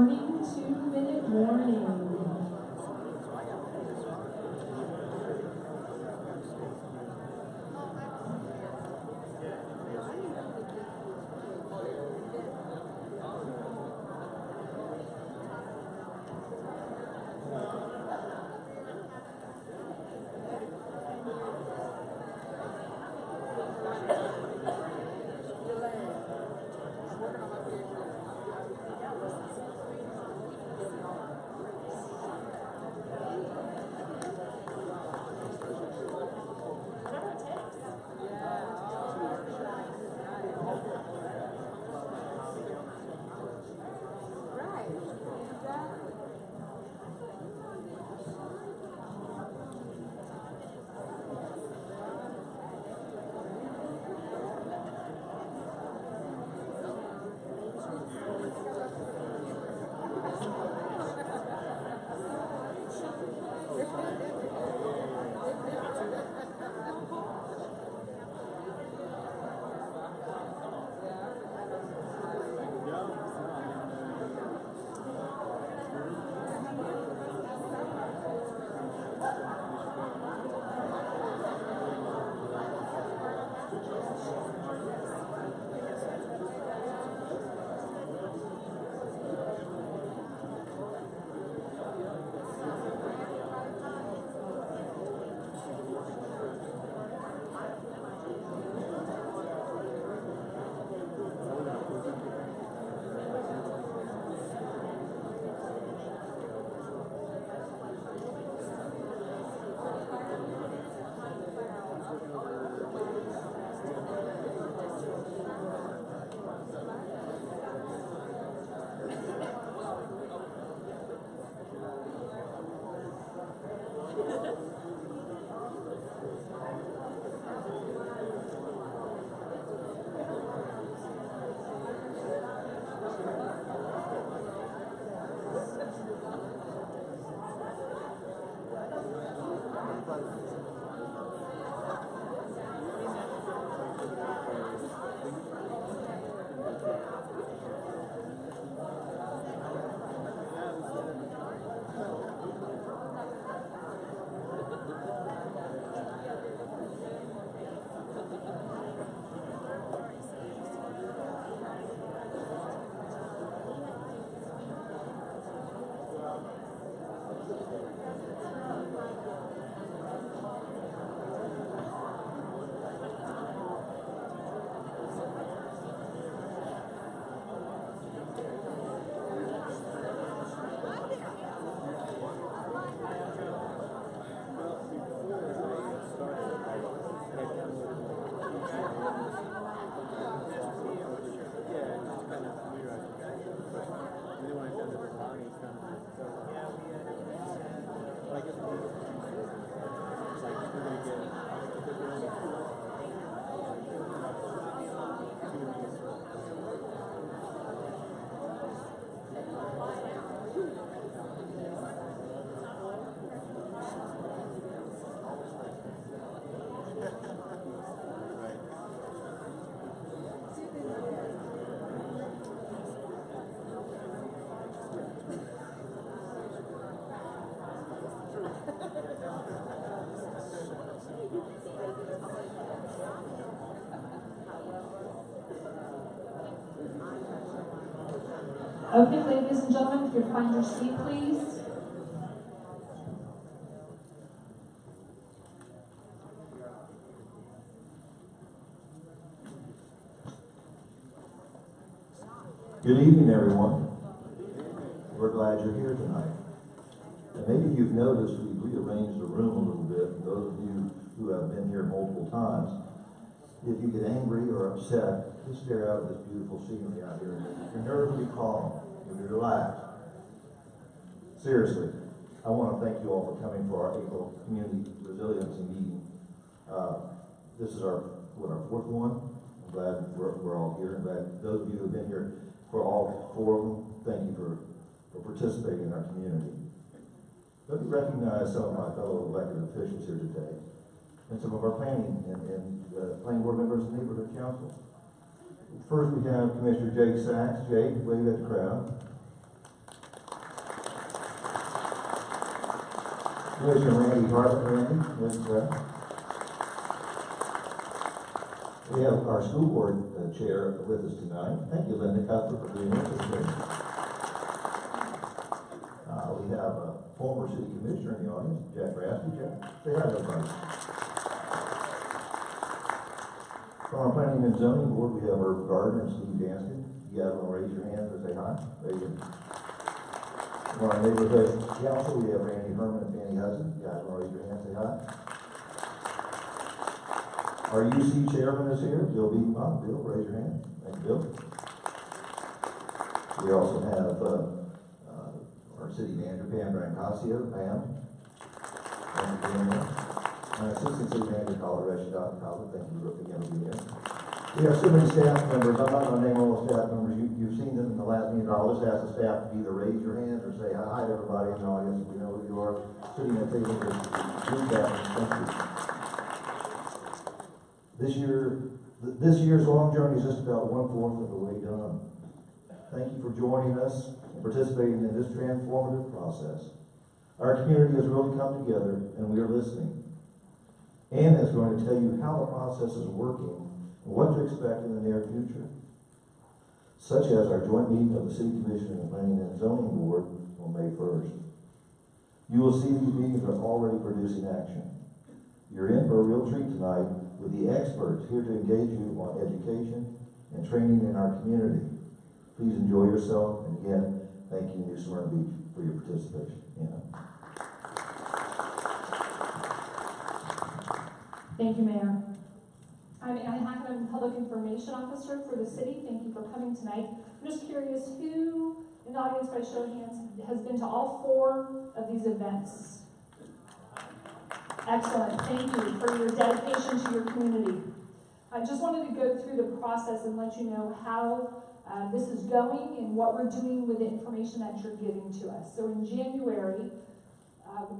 warning, 2-minute warning. Okay, ladies and gentlemen, if you'd find your seat, please. Good evening, everyone. We're glad you're here tonight. And maybe you've noticed we rearranged the room a little bit. And those of you who have been here multiple times, if you get angry or upset, just stare out at this beautiful scenery out here. If you're nervous, be calm. If you're relaxed. Seriously, I want to thank you all for coming for our April Community Resiliency meeting. This is our fourth one. I'm glad we're all here. I'm glad those of you who have been here for all four of them, thank you for participating in our community. Let me recognize some of my fellow elected officials here today, and some of our planning planning board members and neighborhood council. First, we have Commissioner Jake Sachs. Jake, wave at the crowd. Commissioner Randy Hartman, Randy, we have our school board chair with us tonight. Thank you, Linda Cuthbert, for being with us today. We have a former city commissioner in the audience, Jack Rasty. Jack, say hi to everybody. From our planning and zoning board, we have Herb Gardner and Steve Danskin. You guys want to raise your hands or say hi? Raise your hand. From our neighborhood council, we have Randy Herman and Fanny Hudson. You guys want to raise your hand, say hi? Our UC chairman is here, Bill Beaton. Bill, raise your hand. Thank you, Bill. We also have our city manager, Pam Brancasio. Pam. Thank you for being here. Assistant city manager, Colin Reshadot. Colin, thank you again for being here. We have so many staff members. I'm not going to name all the staff members. You've seen them in the last meeting. I'll just ask the staff to either raise your hand or say hi to everybody in the audience. We know who you are. Sitting at the table, just do that. Thank you. This year's long journey is just about 1/4 of the way done. Thank you for joining us and participating in this transformative process. Our community has really come together and we are listening. Ann is going to tell you how the process is working and what to expect in the near future, such as our joint meeting of the City Commission and Planning and Zoning Board on May 1st. You will see these meetings are already producing action. You're in for a real treat tonight with the experts here to engage you on education and training in our community. Please enjoy yourself, and again, thank you, New Smyrna Beach, for your participation. Thank you, Mayor. I'm Anna Hackman, Public Information Officer for the city. Thank you for coming tonight. I'm just curious, who in the audience, by show of hands, has been to all 4 of these events? Excellent. Thank you for your dedication to your community. I just wanted to go through the process and let you know how this is going and what we're doing with the information that you're giving to us. So in January,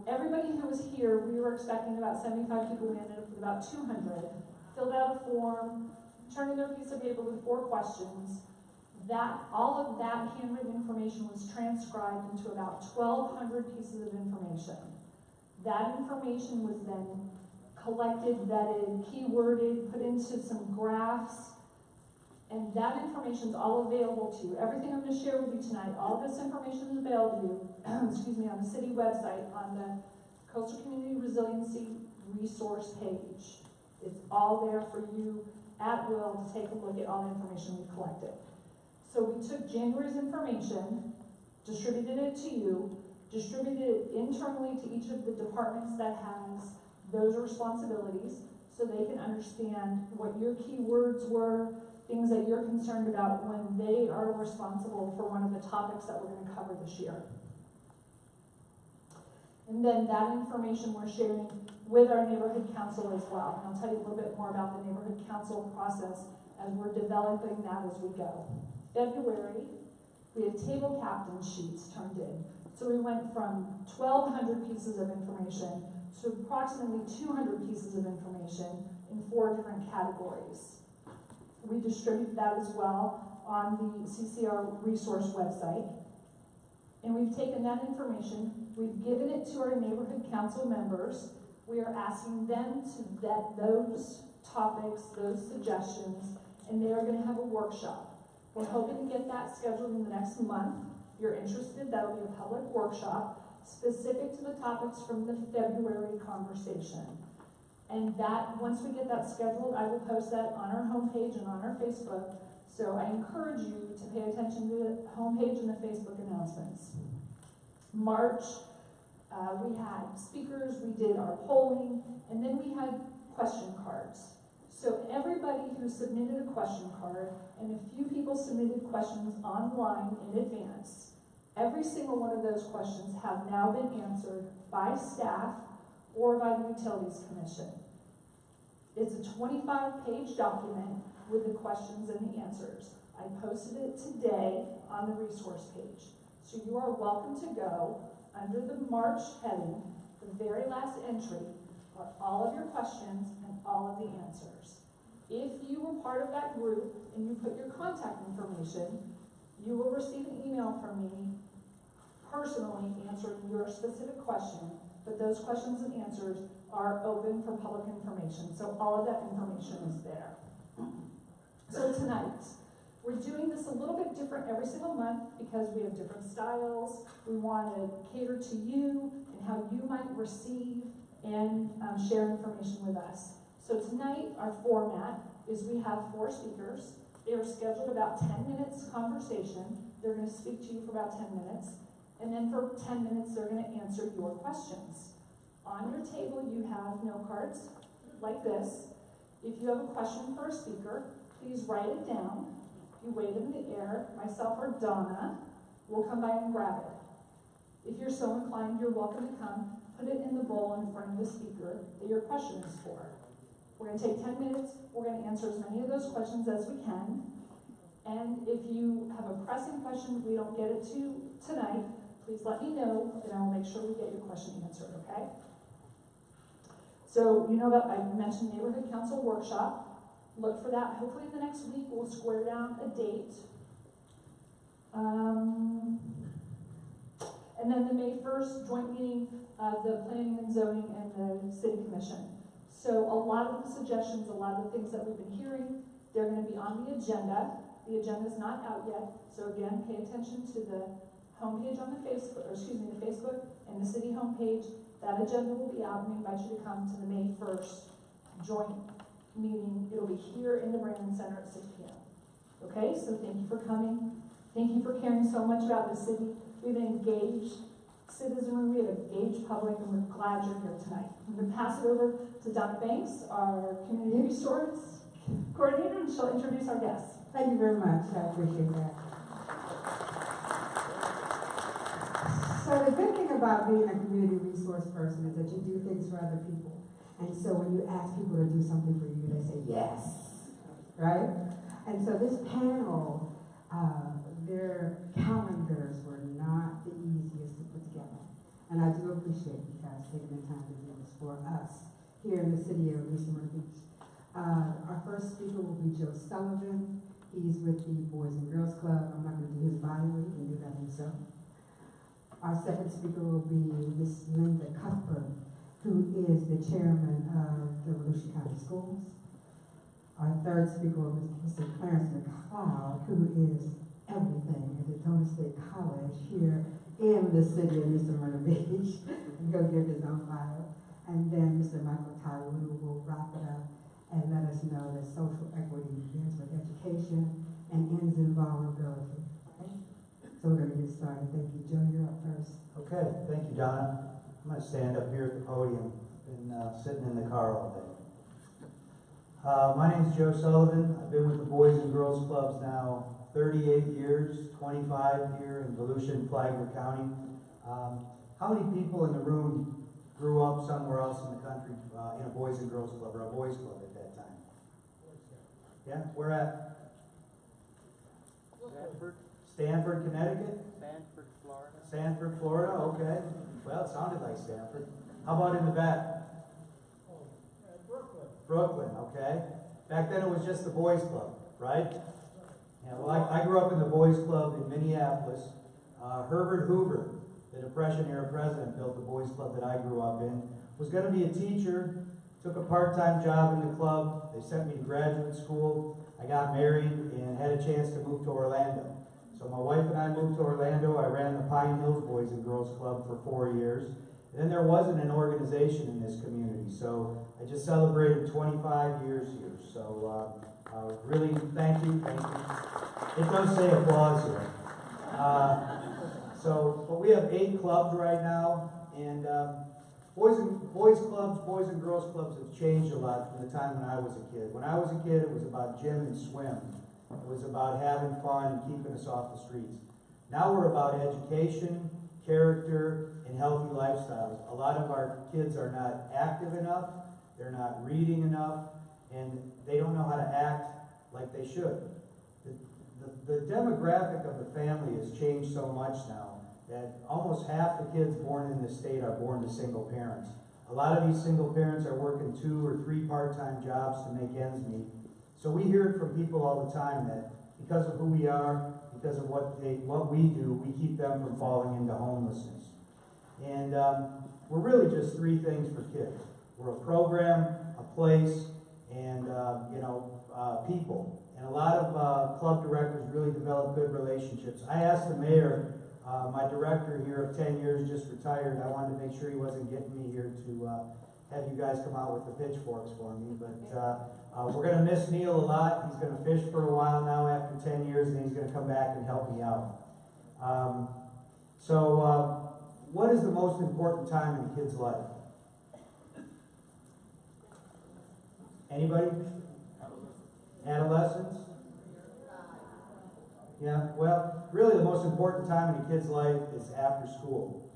everybody who was here, we were expecting about 75 people. We ended up with about 200. Filled out a form, turned in their piece of paper with 4 questions. All of that handwritten information was transcribed into about 1,200 pieces of information. That information was then collected, vetted, keyworded, put into some graphs, and that information is all available to you. Everything I'm going to share with you tonight, all of this information is available to you, excuse me, on the city website, on the Coastal Community Resiliency resource page. It's all there for you at will to take a look at all the information we collected. So we took January's information, distributed it to you, distributed it internally to each of the departments that has those responsibilities so they can understand what your keywords were, things that you're concerned about when they are responsible for one of the topics that we're going to cover this year. And then that information we're sharing with our neighborhood council as well. And I'll tell you a little bit more about the neighborhood council process as we're developing that as we go. February, we had table captain sheets turned in. So we went from 1,200 pieces of information to approximately 200 pieces of information in 4 different categories. We distribute that as well on the CCR resource website. And we've taken that information, we've given it to our neighborhood council members. We are asking them to vet those topics, those suggestions, and they are going to have a workshop. We're hoping to get that scheduled in the next month. If you're interested, that'll be a public workshop specific to the topics from the February conversation. And that, once we get that scheduled, I will post that on our homepage and on our Facebook. So I encourage you to pay attention to the homepage and the Facebook announcements. March, we had speakers, we did our polling, and then we had question cards. So everybody who submitted a question card, and a few people submitted questions online in advance, every single one of those questions have now been answered by staff or by the Utilities Commission. It's a 25-page document with the questions and the answers. I posted it today on the resource page. So you are welcome to go under the March heading. The very last entry are all of your questions and all of the answers. If you were part of that group and you put your contact information, you will receive an email from me personally answering your specific question, but those questions and answers are open for public information, so all of that information is there. So tonight, we're doing this a little bit different every single month because we have different styles. We want to cater to you and how you might receive and share information with us. So tonight, our format is we have 4 speakers. They are scheduled about 10 minutes conversation. They're going to speak to you for about 10 minutes. And then for 10 minutes, they're going to answer your questions. On your table, you have note cards like this. If you have a question for a speaker, please write it down. You wave it in the air. Myself or Donna will come by and grab it. If you're so inclined, you're welcome to come. Put it in the bowl in front of the speaker that your question is for. We're going to take 10 minutes. We're going to answer as many of those questions as we can. And if you have a pressing question we don't get it to tonight, please let me know, and I will make sure we get your question answered, okay? So, you know that I mentioned Neighborhood Council Workshop. Look for that. Hopefully in the next week we'll square down a date. And then the May 1st joint meeting of the Planning and Zoning and the City Commission. So a lot of the suggestions, a lot of the things that we've been hearing, they're going to be on the agenda. The agenda is not out yet. So again, pay attention to the homepage on the Facebook, or excuse me, the Facebook and the city homepage. That agenda will be out, and we invite you to come to the May 1st joint meeting. It'll be here in the Brandon Center at 6 p.m. Okay, so thank you for coming. Thank you for caring so much about the city. We have an engaged citizenry, we have an engaged public, and we're glad you're here tonight. I'm going to pass it over to Donna Banks, our Community Resource Coordinator, and she'll introduce our guests. Thank you very much. I appreciate that. So the good thing about being a community resource person is that you do things for other people. And so when you ask people to do something for you, they say yes, right? And so this panel, their calendars were not the easiest to put together. And I do appreciate you guys taking the time to do this for us here in the city of Smyrna Beach. Our first speaker will be Joe Sullivan. He's with the Boys and Girls Club. I'm not going to do his bio, he can do that himself. Our second speaker will be Ms. Linda Cuthbert, who is the chairman of the Volusia County Schools. Our third speaker will be Mr. Clarence McCloud, who is everything at Daytona State College here in the city of Smyrna Beach. He'll give his own bio. And then Mr. Mykal Tairu will wrap it up and let us know that social equity begins with education and ends in vulnerability. Okay? So we're going to get started. Thank you. Joe, you're up first. Okay, thank you, Donna. I'm going to stand up here at the podium. Been sitting in the car all day. My name is Joe Sullivan. I've been with the Boys and Girls Clubs now 38 years, 25 here in Volusia and Flagler County. How many people in the room grew up somewhere else in the country in a Boys and Girls Club or a boys club at that time? Yeah, where at? Stanford, Connecticut? Sanford, Florida. Sanford, Florida, okay. Well, it sounded like Stanford. How about in the back? Brooklyn, okay. Back then it was just the boys club, right? Yeah, well, I grew up in the boys club in Minneapolis. Herbert Hoover, the Depression-era president, built the boys club that I grew up in. Was going to be a teacher, took a part-time job in the club. They sent me to graduate school. I got married and had a chance to move to Orlando. So my wife and I moved to Orlando. I ran the Pine Hills Boys and Girls Club for 4 years. And then there wasn't an organization in this community. So I just celebrated 25 years here. So really, thank you. It does say applause here. But we have 8 clubs right now. And boys clubs, boys and girls clubs have changed a lot from the time when I was a kid. When I was a kid, it was about gym and swim. It was about having fun and keeping us off the streets. Now we're about education, character, and healthy lifestyles. A lot of our kids are not active enough, they're not reading enough, and they don't know how to act like they should. The demographic of the family has changed so much now that almost half the kids born in this state are born to single parents. A lot of these single parents are working 2 or 3 part-time jobs to make ends meet. So we hear it from people all the time that because of who we are, because of what we do, we keep them from falling into homelessness. And we're really just three things for kids. We're a program, a place, and people. And a lot of club directors really develop good relationships. I asked the mayor, my director here of 10 years just retired. I wanted to make sure he wasn't getting me here to have you guys come out with the pitchforks for me. But we're going to miss Neil a lot. He's going to fish for a while now after 10 years, and he's going to come back and help me out. What is the most important time in a kid's life? Anybody? Adolescence? Yeah, well, really the most important time in a kid's life is after school.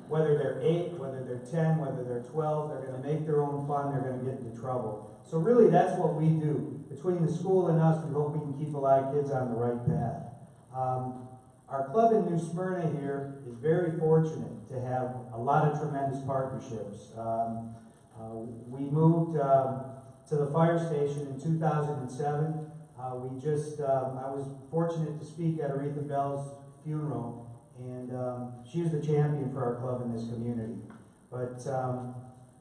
Whether they're 8, whether they're 10, whether they're 12, they're going to make their own fun, they're going to get into trouble. So really that's what we do. Between the school and us, we hope we can keep a lot of kids on the right path. Our club in New Smyrna here is very fortunate to have a lot of tremendous partnerships. We moved to the fire station in 2007. I was fortunate to speak at Aretha Bell's funeral, and she was the champion for our club in this community. But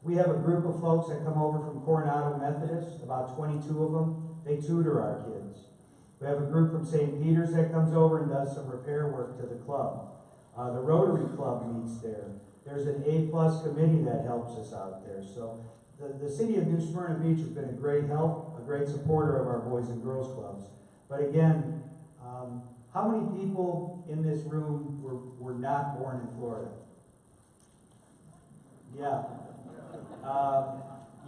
we have a group of folks that come over from Coronado Methodist, about 22 of them. They tutor our kids. We have a group from St. Peter's that comes over and does some repair work to the club. The Rotary Club meets there. There's an A+ committee that helps us out there. So the city of New Smyrna Beach has been a great help, a great supporter of our Boys and Girls Clubs. But again, how many people in this room were not born in Florida? Yeah.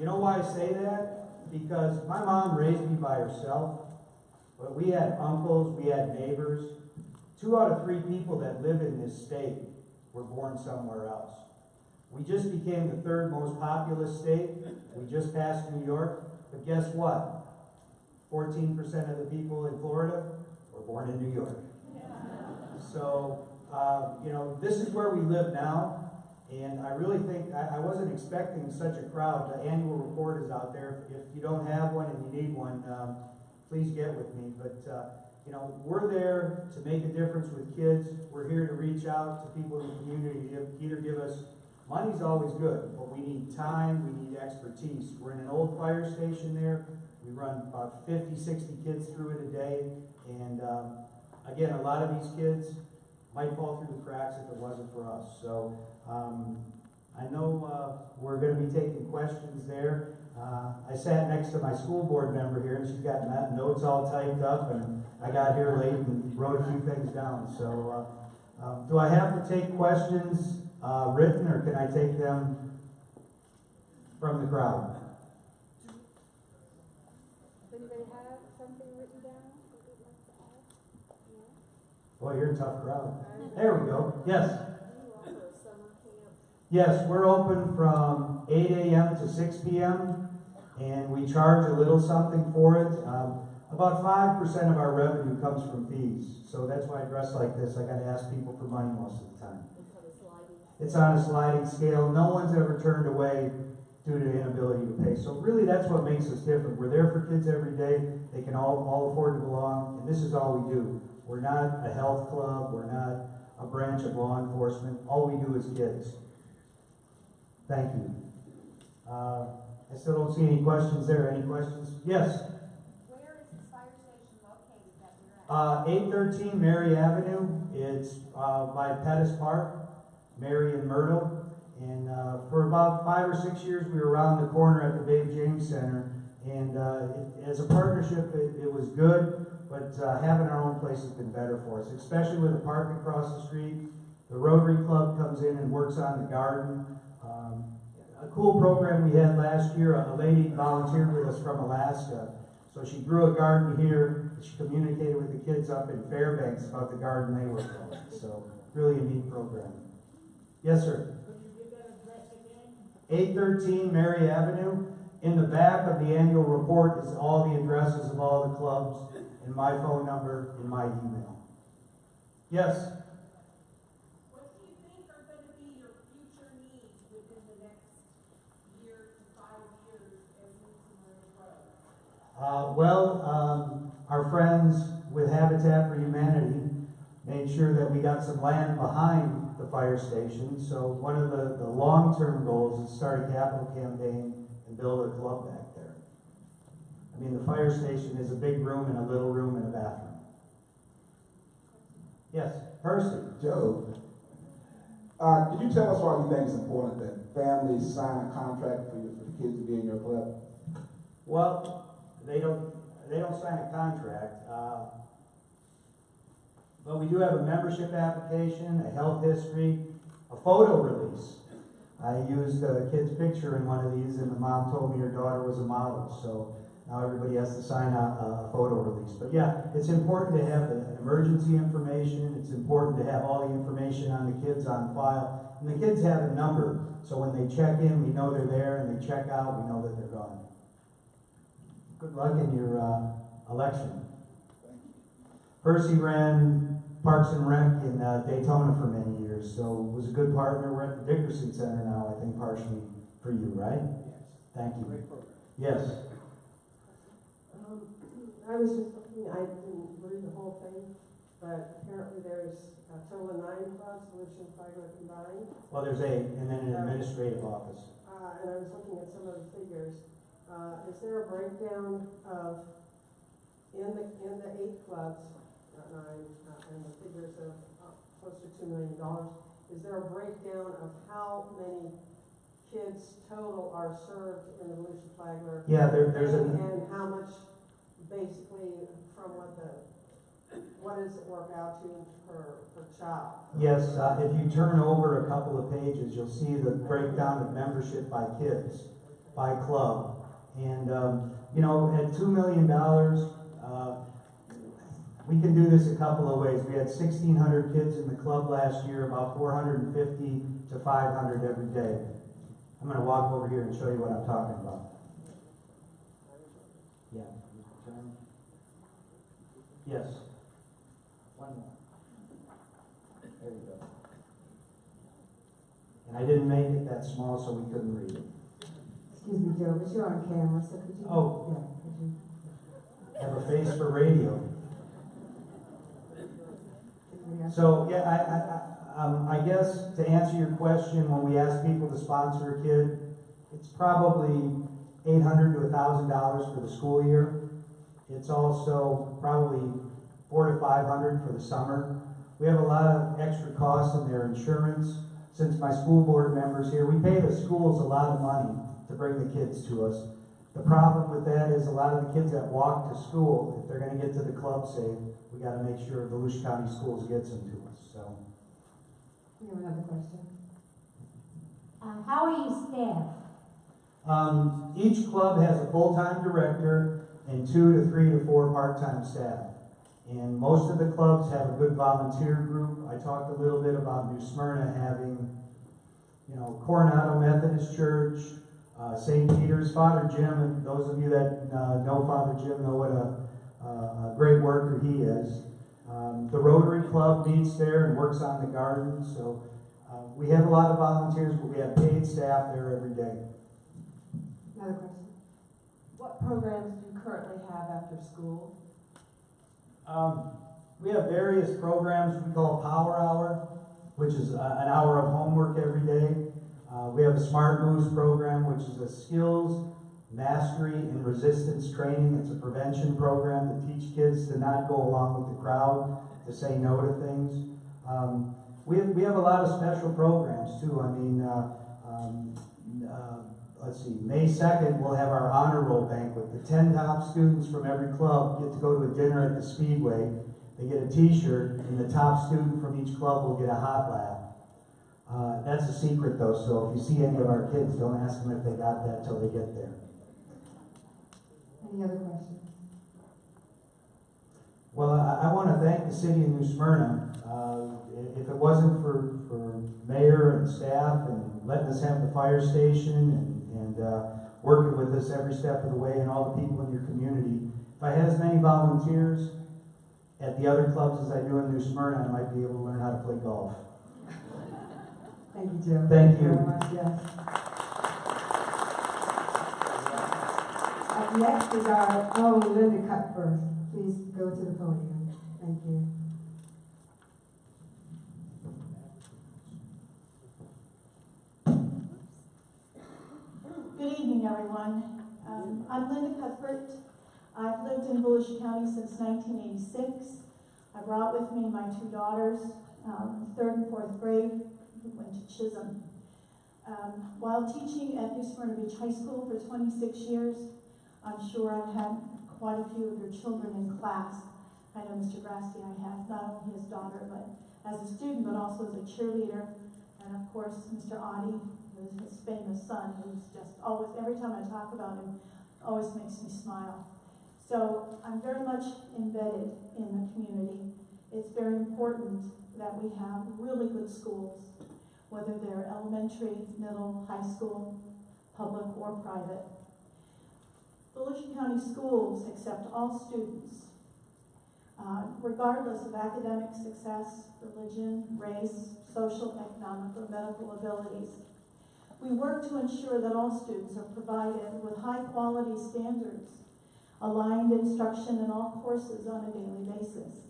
You know why I say that? Because my mom raised me by herself, but we had uncles, we had neighbors. 2 out of 3 people that live in this state were born somewhere else. We just became the 3rd most populous state. We just passed New York. But guess what? 14% of the people in Florida were born in New York. So, this is where we live now. And I really think, I wasn't expecting such a crowd. The annual report is out there. If you don't have one and you need one, please get with me. But, we're there to make a difference with kids. We're here to reach out to people in the community. Either give us, money's always good, but we need time, we need expertise. We're in an old fire station there. We run about 50, 60 kids through it a day. And again, a lot of these kids might fall through the cracks if it wasn't for us. So I know we're going to be taking questions there. I sat next to my school board member here, and she's got notes all typed up, and I got here late and wrote a few things down. So do I have to take questions written, or can I take them from the crowd? Does anybody have something written down that they'd like to add? No? Boy, you're a tough crowd. There we go. Yes? Do you offer a summer camp? Yes, we're open from 8 a.m. to 6 p.m., and we charge a little something for it. About 5% of our revenue comes from fees. So that's why I dress like this. I got to ask people for money most of the time. It's on a sliding scale. No one's ever turned away due to inability to pay. So really that's what makes us different. We're there for kids every day. They can all afford to belong, and this is all we do. We're not a health club. We're not a branch of law enforcement. All we do is kids. Thank you. I still don't see any questions there. Any questions? Yes? Where is this fire station located that we're at? 813 Mary Avenue. It's by Pettis Park, Mary and Myrtle. And for about 5 or 6 years, we were around the corner at the Babe James Center. And as a partnership, it was good, but having our own place has been better for us, especially with the park across the street. The Rotary Club comes in and works on the garden. A cool program we had last year, a lady volunteered with us from Alaska. So she grew a garden here. She communicated with the kids up in Fairbanks about the garden they were growing. So really a neat program. Yes, sir? Could you give that address again? 813 Mary Avenue. In the back of the annual report is all the addresses of all the clubs, and my phone number, and my email. Yes? What do you think are going to be your future needs within the next year to 5 years as New Smyrna grows? Our friends with Habitat for Humanity made sure that we got some land behind the fire station. So one of the long-term goals is start a capital campaign and build a club back there. I mean, the fire station is a big room and a little room and a bathroom. Yes, Percy. Joe, could you tell us why you think it's important that families sign a contract for the kids to be in your club? Well, they don't sign a contract, but we do have a membership application, a health history, a photo release. I used a kid's picture in one of these, and the mom told me her daughter was a model, so now everybody has to sign a photo release. But yeah, it's important to have the emergency information. It's important to have all the information on the kids on file. And the kids have a number, so when they check in, we know they're there, and they check out, we know that they're gone. Good luck in your election. Percy ran Parks and Rec in Daytona for many years, so was a good partner. We're at the Dickerson Center now, I think partially for you, right? Yes. Thank you. Great program. Yes. I was just looking, I didn't read the whole thing, but apparently there's a total of 9 clubs, Volusia and Flagler combined. Well, there's 8, and then an administrative office. And I was looking at some of the figures. Is there a breakdown of, in the 8 clubs, not 9, and the figures of close to $2 million, is there a breakdown of how many kids total are served in the Volusia Flagler? Yeah, there's a... And how much, basically, from what does it work out to per child? Yes, if you turn over a couple of pages, you'll see the breakdown of membership by kids, by club. And, you know, at $2 million, we can do this a couple of ways. We had 1,600 kids in the club last year, about 450 to 500 every day. I'm going to walk over here and show you what I'm talking about. Yeah. Yes. One more. There you go. And I didn't make it that small so we couldn't read it. Excuse me, Joe, but you're on camera, so could you? Oh. Yeah, could you? Have a face for radio. So, yeah, I guess to answer your question, when we ask people to sponsor a kid, it's probably $800 to $1,000 for the school year. It's also probably $400 to $500 for the summer. We have a lot of extra costs in their insurance. Since my school board members here, we pay the schools a lot of money to bring the kids to us. The problem with that is a lot of the kids that walk to school, if they're going to get to the club safe, we got to make sure Volusia County Schools gets them to us. So, You have another question? How are you staffed? each club has a full-time director and 2 to 3 to 4 part-time staff. And most of the clubs have a good volunteer group. I talked a little bit about New Smyrna having, Coronado Methodist Church, St. Peter's, Father Jim, and those of you that know Father Jim know what a great worker he is. The Rotary Club meets there and works on the garden, so we have a lot of volunteers, but we have paid staff there every day. Another question? What programs do you currently have after school? We have various programs we call Power Hour, which is an hour of homework every day. We have a Smart Moves program, which is a skills, mastery, and resistance training. It's a prevention program to teach kids to not go along with the crowd, to say no to things. We have a lot of special programs too. Let's see, May 2nd we'll have our honor roll banquet. The 10 top students from every club get to go to a dinner at the Speedway. They get a t-shirt, and the top student from each club will get a hot lap. That's a secret though, so if you see any of our kids, don't ask them if they got that till they get there. Any other questions? Well, I want to thank the city of New Smyrna. If it wasn't for mayor and staff and letting us have the fire station and working with us every step of the way and all the people in your community, if I had as many volunteers at the other clubs as I do in New Smyrna, I might be able to learn how to play golf. Thank you, Joe. Thank you. Very much, yes. Up next is Linda Cuthbert. Please go to the podium. Thank you. Good evening, everyone. I'm Linda Cuthbert. I've lived in Volusia County since 1986. I brought with me my two daughters, 3rd and 4th grade, who went to Chisholm. While teaching at New Smyrna Beach High School for 26 years, I'm sure I've had quite a few of your children in class. I know Mr. Grassi, I have, not only his daughter, but as a student, but also as a cheerleader. And of course, Mr. Audie, who's his famous son, who's just always, every time I talk about him, always makes me smile. So I'm very much embedded in the community. It's very important that we have really good schools, whether they're elementary, middle, high school, public or private. Volusia County schools accept all students, regardless of academic success, religion, race, social, economic, or medical abilities. We work to ensure that all students are provided with high-quality standards, aligned instruction in all courses on a daily basis.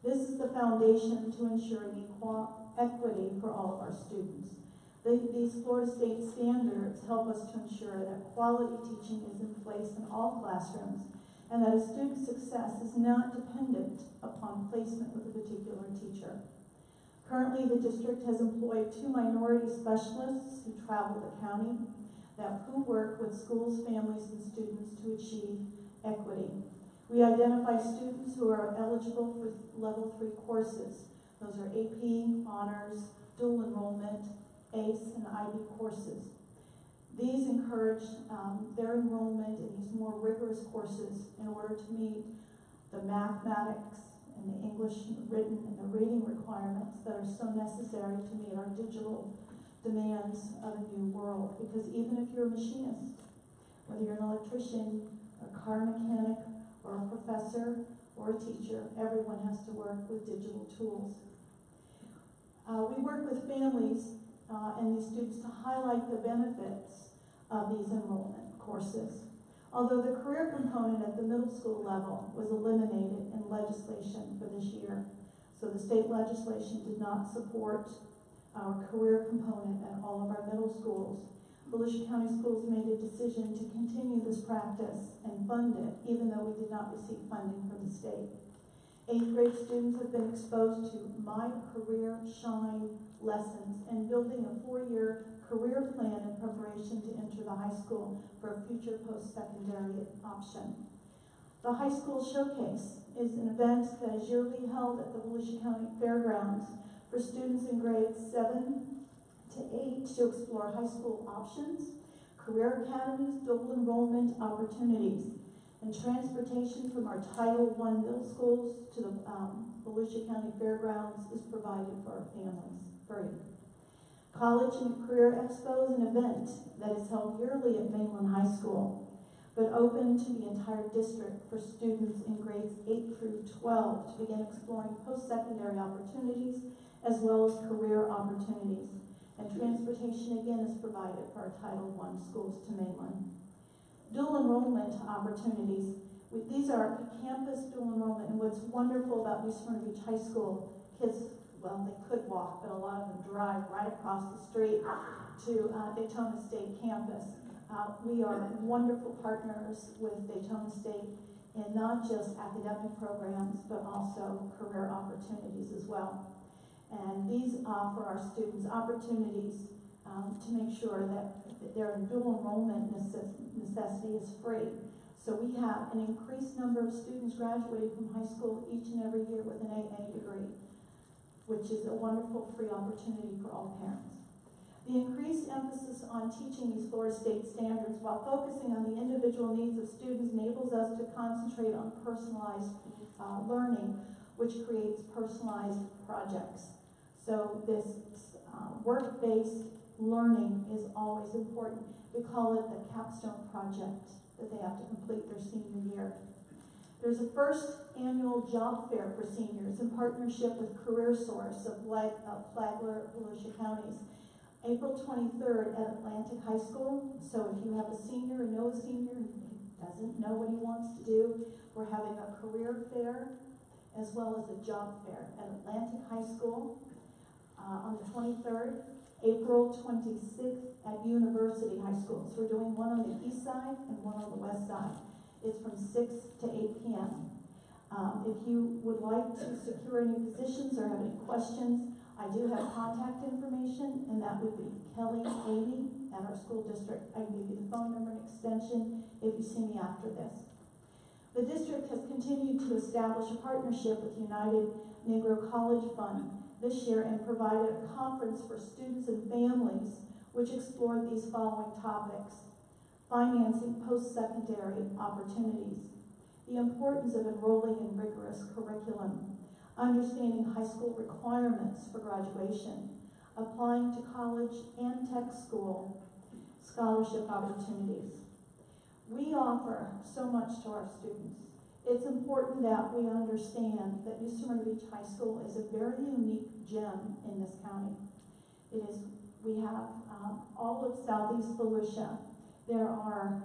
This is the foundation to ensuring equity for all of our students. These Florida State standards help us to ensure that quality teaching is in place in all classrooms and that a student's success is not dependent upon placement with a particular teacher. Currently, the district has employed 2 minority specialists who travel the county who work with schools, families, and students to achieve equity. We identify students who are eligible for level 3 courses. Those are AP, honors, dual enrollment, ACE, and IB courses. These encourage their enrollment in these more rigorous courses in order to meet the mathematics and the English written and the reading requirements that are so necessary to meet our digital demands of a new world. Because even if you're a machinist, whether you're an electrician, a car mechanic, or a professor, or a teacher, everyone has to work with digital tools. We work with families and these students to highlight the benefits of these enrollment courses. Although the career component at the middle school level was eliminated in legislation for this year, so the state legislation did not support our career component at all of our middle schools. Volusia County Schools made a decision to continue this practice and fund it, even though we did not receive funding from the state. 8th grade students have been exposed to My Career Shine lessons and building a 4-year career plan in preparation to enter the high school for a future post-secondary option. The High School Showcase is an event that is yearly held at the Volusia County Fairgrounds for students in grades 7 to 8 to explore high school options, career academies, dual enrollment opportunities, and transportation from our Title I middle schools to the Volusia County Fairgrounds is provided for our families, free. College and Career Expo is an event that is held yearly at Mainland High School, but open to the entire district for students in grades 8 through 12 to begin exploring post-secondary opportunities as well as career opportunities. And transportation again is provided for our Title I schools to Mainland. Dual enrollment opportunities. These are campus dual enrollment, and what's wonderful about New Smyrna Beach High School, kids, well, they could walk, but a lot of them drive right across the street to Daytona State campus. We are wonderful partners with Daytona State in not just academic programs, but also career opportunities as well. And these offer our students opportunities to make sure that their dual enrollment necessity is free. So we have an increased number of students graduating from high school each and every year with an AA degree, which is a wonderful free opportunity for all parents. The increased emphasis on teaching these Florida State standards while focusing on the individual needs of students enables us to concentrate on personalized learning, which creates personalized projects. So this work-based learning is always important. We call it the capstone project that they have to complete their senior year. There's a first annual job fair for seniors in partnership with Career Source of Flagler, Volusia counties. April 23rd at Atlantic High School. So if you have a senior and know a senior who doesn't know what he wants to do, we're having a career fair as well as a job fair at Atlantic High School on the 23rd. April 26th at University High School. So we're doing one on the east side and one on the west side. It's from 6 to 8 p.m. If you would like to secure any positions or have any questions, I do have contact information, and that would be Kelly 80 at our school district. I can give you the phone number and extension if you see me after this. The district has continued to establish a partnership with United Negro College Fund this year and provided a conference for students and families which explored these following topics: financing post-secondary opportunities, the importance of enrolling in rigorous curriculum, understanding high school requirements for graduation, applying to college and tech school, scholarship opportunities. We offer so much to our students. It's important that we understand that New Smyrna Beach High School is a very unique gem in this county. We have all of southeast Volusia. There are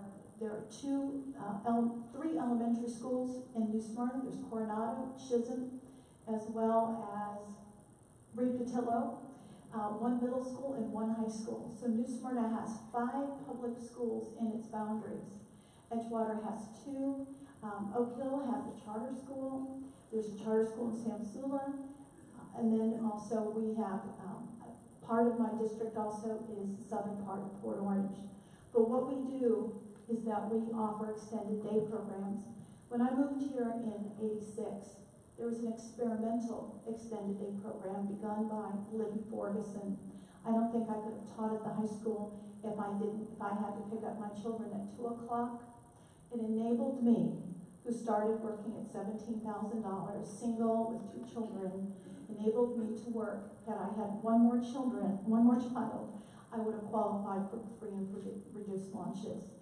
three elementary schools in New Smyrna. There's Coronado, Chisholm, as well as Reed Patillo, one middle school and one high school. So New Smyrna has 5 public schools in its boundaries. Edgewater has 2. Oak Hill has a charter school. There's a charter school in Samsula. And then also we have, part of my district also is the southern part of Port Orange. But what we do is that we offer extended day programs. When I moved here in '86, there was an experimental extended day program begun by Libby Ferguson. I don't think I could have taught at the high school if I had to pick up my children at 2 o'clock. It enabled me, who started working at $17,000, single with 2 children, enabled me to work. Had I had one more child, I would have qualified for free and reduced lunches.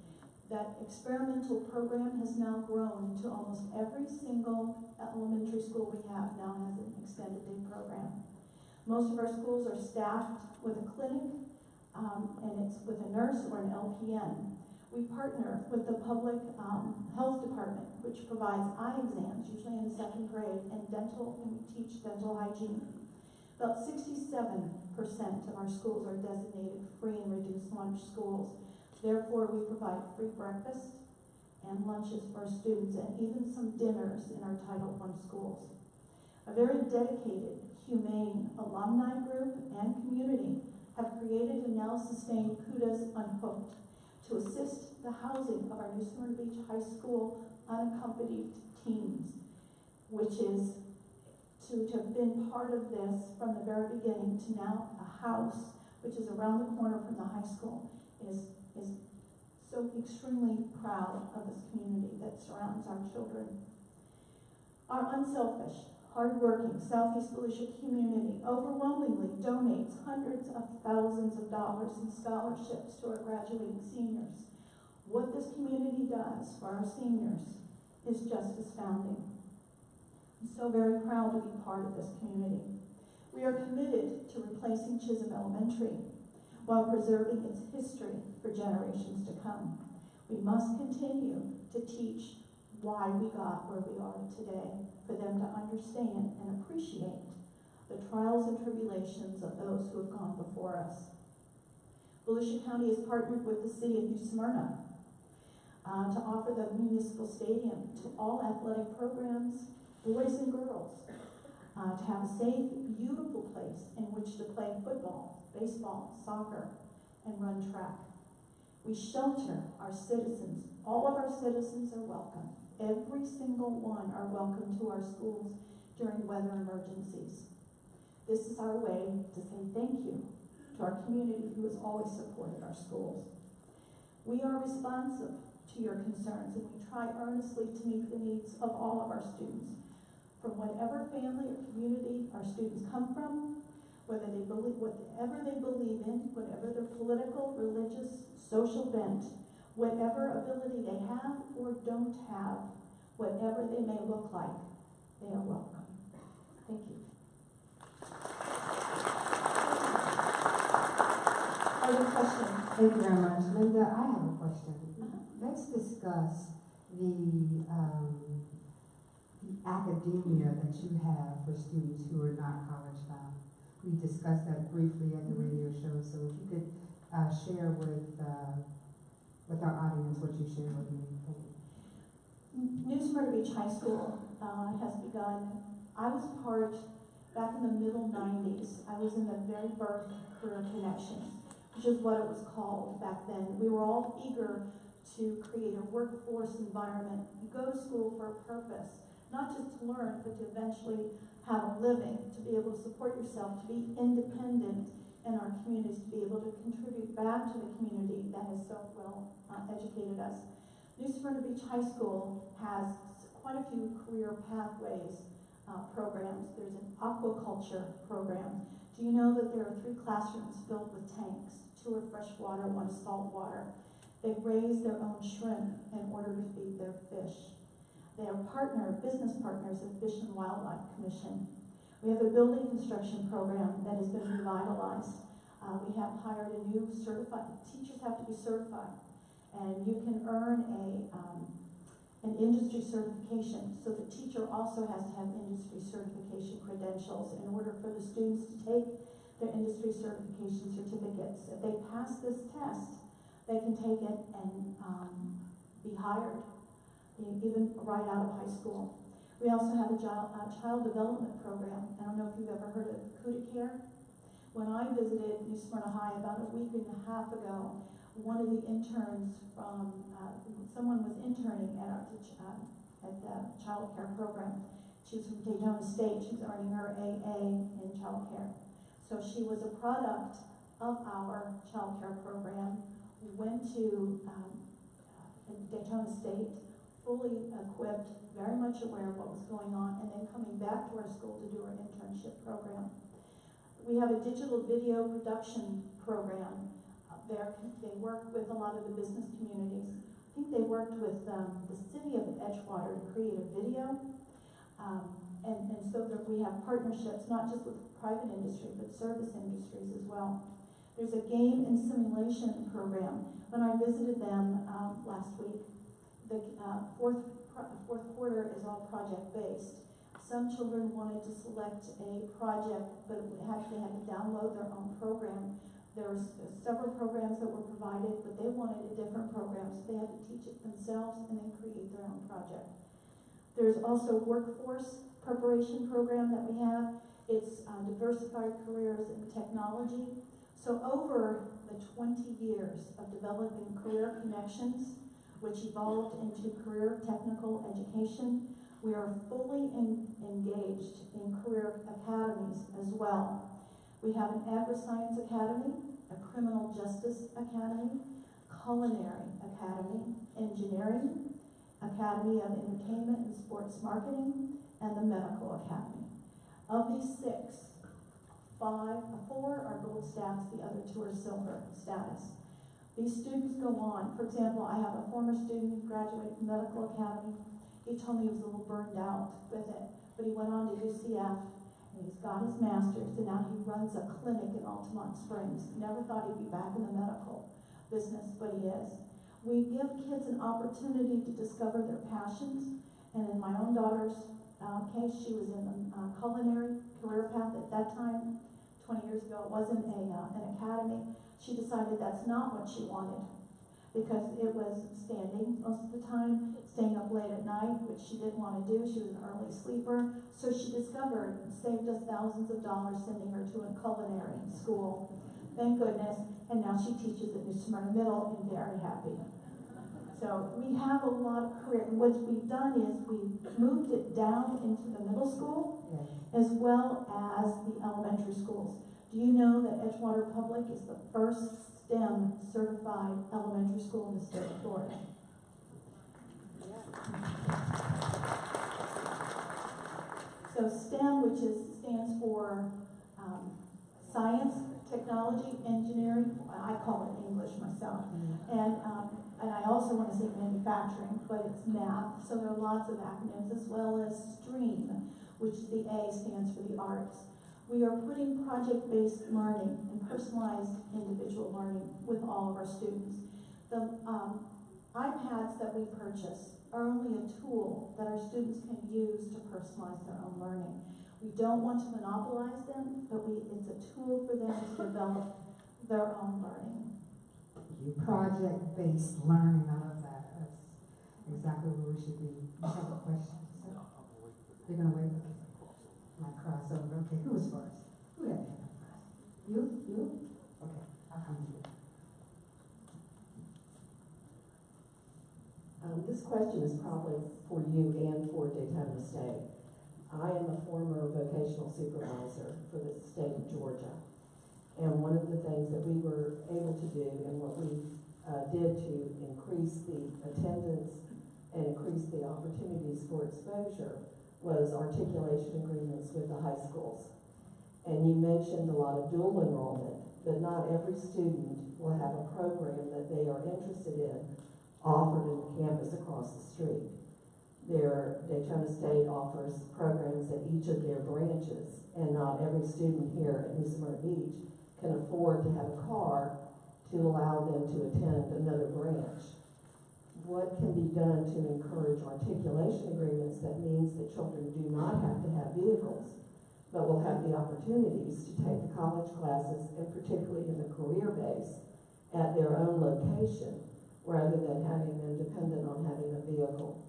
That experimental program has now grown to almost every single elementary school we have now has an extended day program. Most of our schools are staffed with a clinic, and it's with a nurse or an LPN. We partner with the public health department, which provides eye exams, usually in 2nd grade, and we teach dental hygiene. About 67% of our schools are designated free and reduced lunch schools. Therefore, we provide free breakfast and lunches for our students, and even some dinners in our Title I schools. A very dedicated, humane alumni group and community have created and now sustain Kudos Unhooked to assist the housing of our New Smyrna Beach High School unaccompanied teens, which is to have been part of this from the very beginning to now a house, which is around the corner from the high school, is so extremely proud of this community that surrounds our children. Our unselfish, hardworking Southeast Volusia community overwhelmingly donates hundreds of thousands of dollars in scholarships to our graduating seniors. What this community does for our seniors is just astounding. I'm so very proud to be part of this community. We are committed to replacing Chisholm Elementary while preserving its history for generations to come. We must continue to teach why we got where we are today, for them to understand and appreciate the trials and tribulations of those who have gone before us. Volusia County has partnered with the city of New Smyrna to offer the municipal stadium to all athletic programs, boys and girls, to have a safe, beautiful place in which to play football, baseball, soccer, and run track. We shelter our citizens. All of our citizens are welcome. Every single one are welcome to our schools during weather emergencies. This is our way to say thank you to our community who has always supported our schools. We are responsive to your concerns, and we try earnestly to meet the needs of all of our students, from whatever family or community our students come from, whatever they believe in, whatever their political, religious, social bent, whatever ability they have or don't have, whatever they may look like, they are welcome. Thank you. Other questions? Thank you very much. Linda, I have a question. Let's discuss the academia that you have for students who are not college bound. we discussed that briefly at the radio show, so if you could share with our audience what you shared with me. New Smyrna Beach High School has begun. I was part, back in the middle 90s, I was in the very birth of Career Connections, which is what it was called back then. We were all eager to create a workforce environment. You go to school for a purpose, not just to learn, but to eventually have a living, to be able to support yourself, to be independent in our communities, to be able to contribute back to the community that has so well educated us. New Smyrna Beach High School has quite a few career pathways programs. There's an aquaculture program. Do you know that there are 3 classrooms filled with tanks? 2 are freshwater, 1 is saltwater. They raise their own shrimp in order to feed their fish. They are business partners of Fish and Wildlife Commission. We have a building construction program that has been revitalized. We have hired a new teachers have to be certified, and you can earn an industry certification. So the teacher also has to have industry certification credentials in order for the students to take their industry certification certificates. If they pass this test, they can take it and be hired, even right out of high school. We also have a child development program. I don't know if you've ever heard of Care. When I visited New Smyrna High about a week and a half ago, one of the interns from, someone was interning at the child care program. She was from Daytona State. She was earning her AA in child care. So she was a product of our child care program. We went to Daytona State, fully equipped, very much aware of what was going on, and then coming back to our school to do our internship program. We have a digital video production program. They work with a lot of the business communities. I think they worked with the city of Edgewater to create a video. And so that we have partnerships, not just with private industry, but service industries as well. There's a game and simulation program. When I visited them last week, the fourth quarter is all project-based. Some children wanted to select a project, but they had to download their own program. There were several programs that were provided, but they wanted a different program, so they had to teach it themselves and then create their own project. There's also a workforce preparation program that we have. It's diversified careers in technology. So over the 20 years of developing career connections, which evolved into career technical education, we are fully engaged in career academies as well. We have an agri-science academy, a criminal justice academy, culinary academy, engineering, academy of entertainment and sports marketing, and the medical academy. Of these 6, 4 are gold status, the other 2 are silver status. These students go on. For example, I have a former student who graduated from medical academy. He told me he was a little burned out with it, but he went on to UCF, and he's got his master's, and now he runs a clinic in Altamont Springs. Never thought he'd be back in the medical business, but he is. We give kids an opportunity to discover their passions, and in my own daughter's case, she was in a culinary career path at that time. 20 years ago, it wasn't an academy. She decided that's not what she wanted, because it was standing most of the time, staying up late at night, which she didn't want to do. She was an early sleeper. So she discovered and saved us thousands of dollars sending her to a culinary school. Thank goodness. And now she teaches at New Smyrna Middle and very happy. So we have a lot of career. And what we've done is we've moved it down into the middle school as well as the elementary schools. Do you know that Edgewater Public is the first STEM certified elementary school in the state of Florida? So STEM, which stands for science, technology, engineering. I call it English myself. And I also want to say manufacturing, but it's math. So there are lots of acronyms, as well as STREAM, which the A stands for the arts. We are putting project-based learning and personalized individual learning with all of our students. The iPads that we purchase are only a tool that our students can use to personalize their own learning. We don't want to monopolize them, but it's a tool for them to develop their own learning. Project-based learning, I love that. That's exactly where we should be. You have a question? You're gonna wait? My crossover. Okay, who was first? Who had hand up first? You? Okay, I'll come to you. This question is probably for you and for Daytona State. I am a former vocational supervisor for the state of Georgia. And one of the things that we were able to do and what we did to increase the attendance and increase the opportunities for exposure was articulation agreements with the high schools. And you mentioned a lot of dual enrollment, but not every student will have a program that they are interested in offered in the campus across the street. Daytona State offers programs at each of their branches, and not every student here at New Smyrna Beach can afford to have a car to allow them to attend another branch. What can be done to encourage articulation agreements that means that children do not have to have vehicles, but will have the opportunities to take the college classes, and particularly in the career base, at their own location, rather than having them dependent on having a vehicle?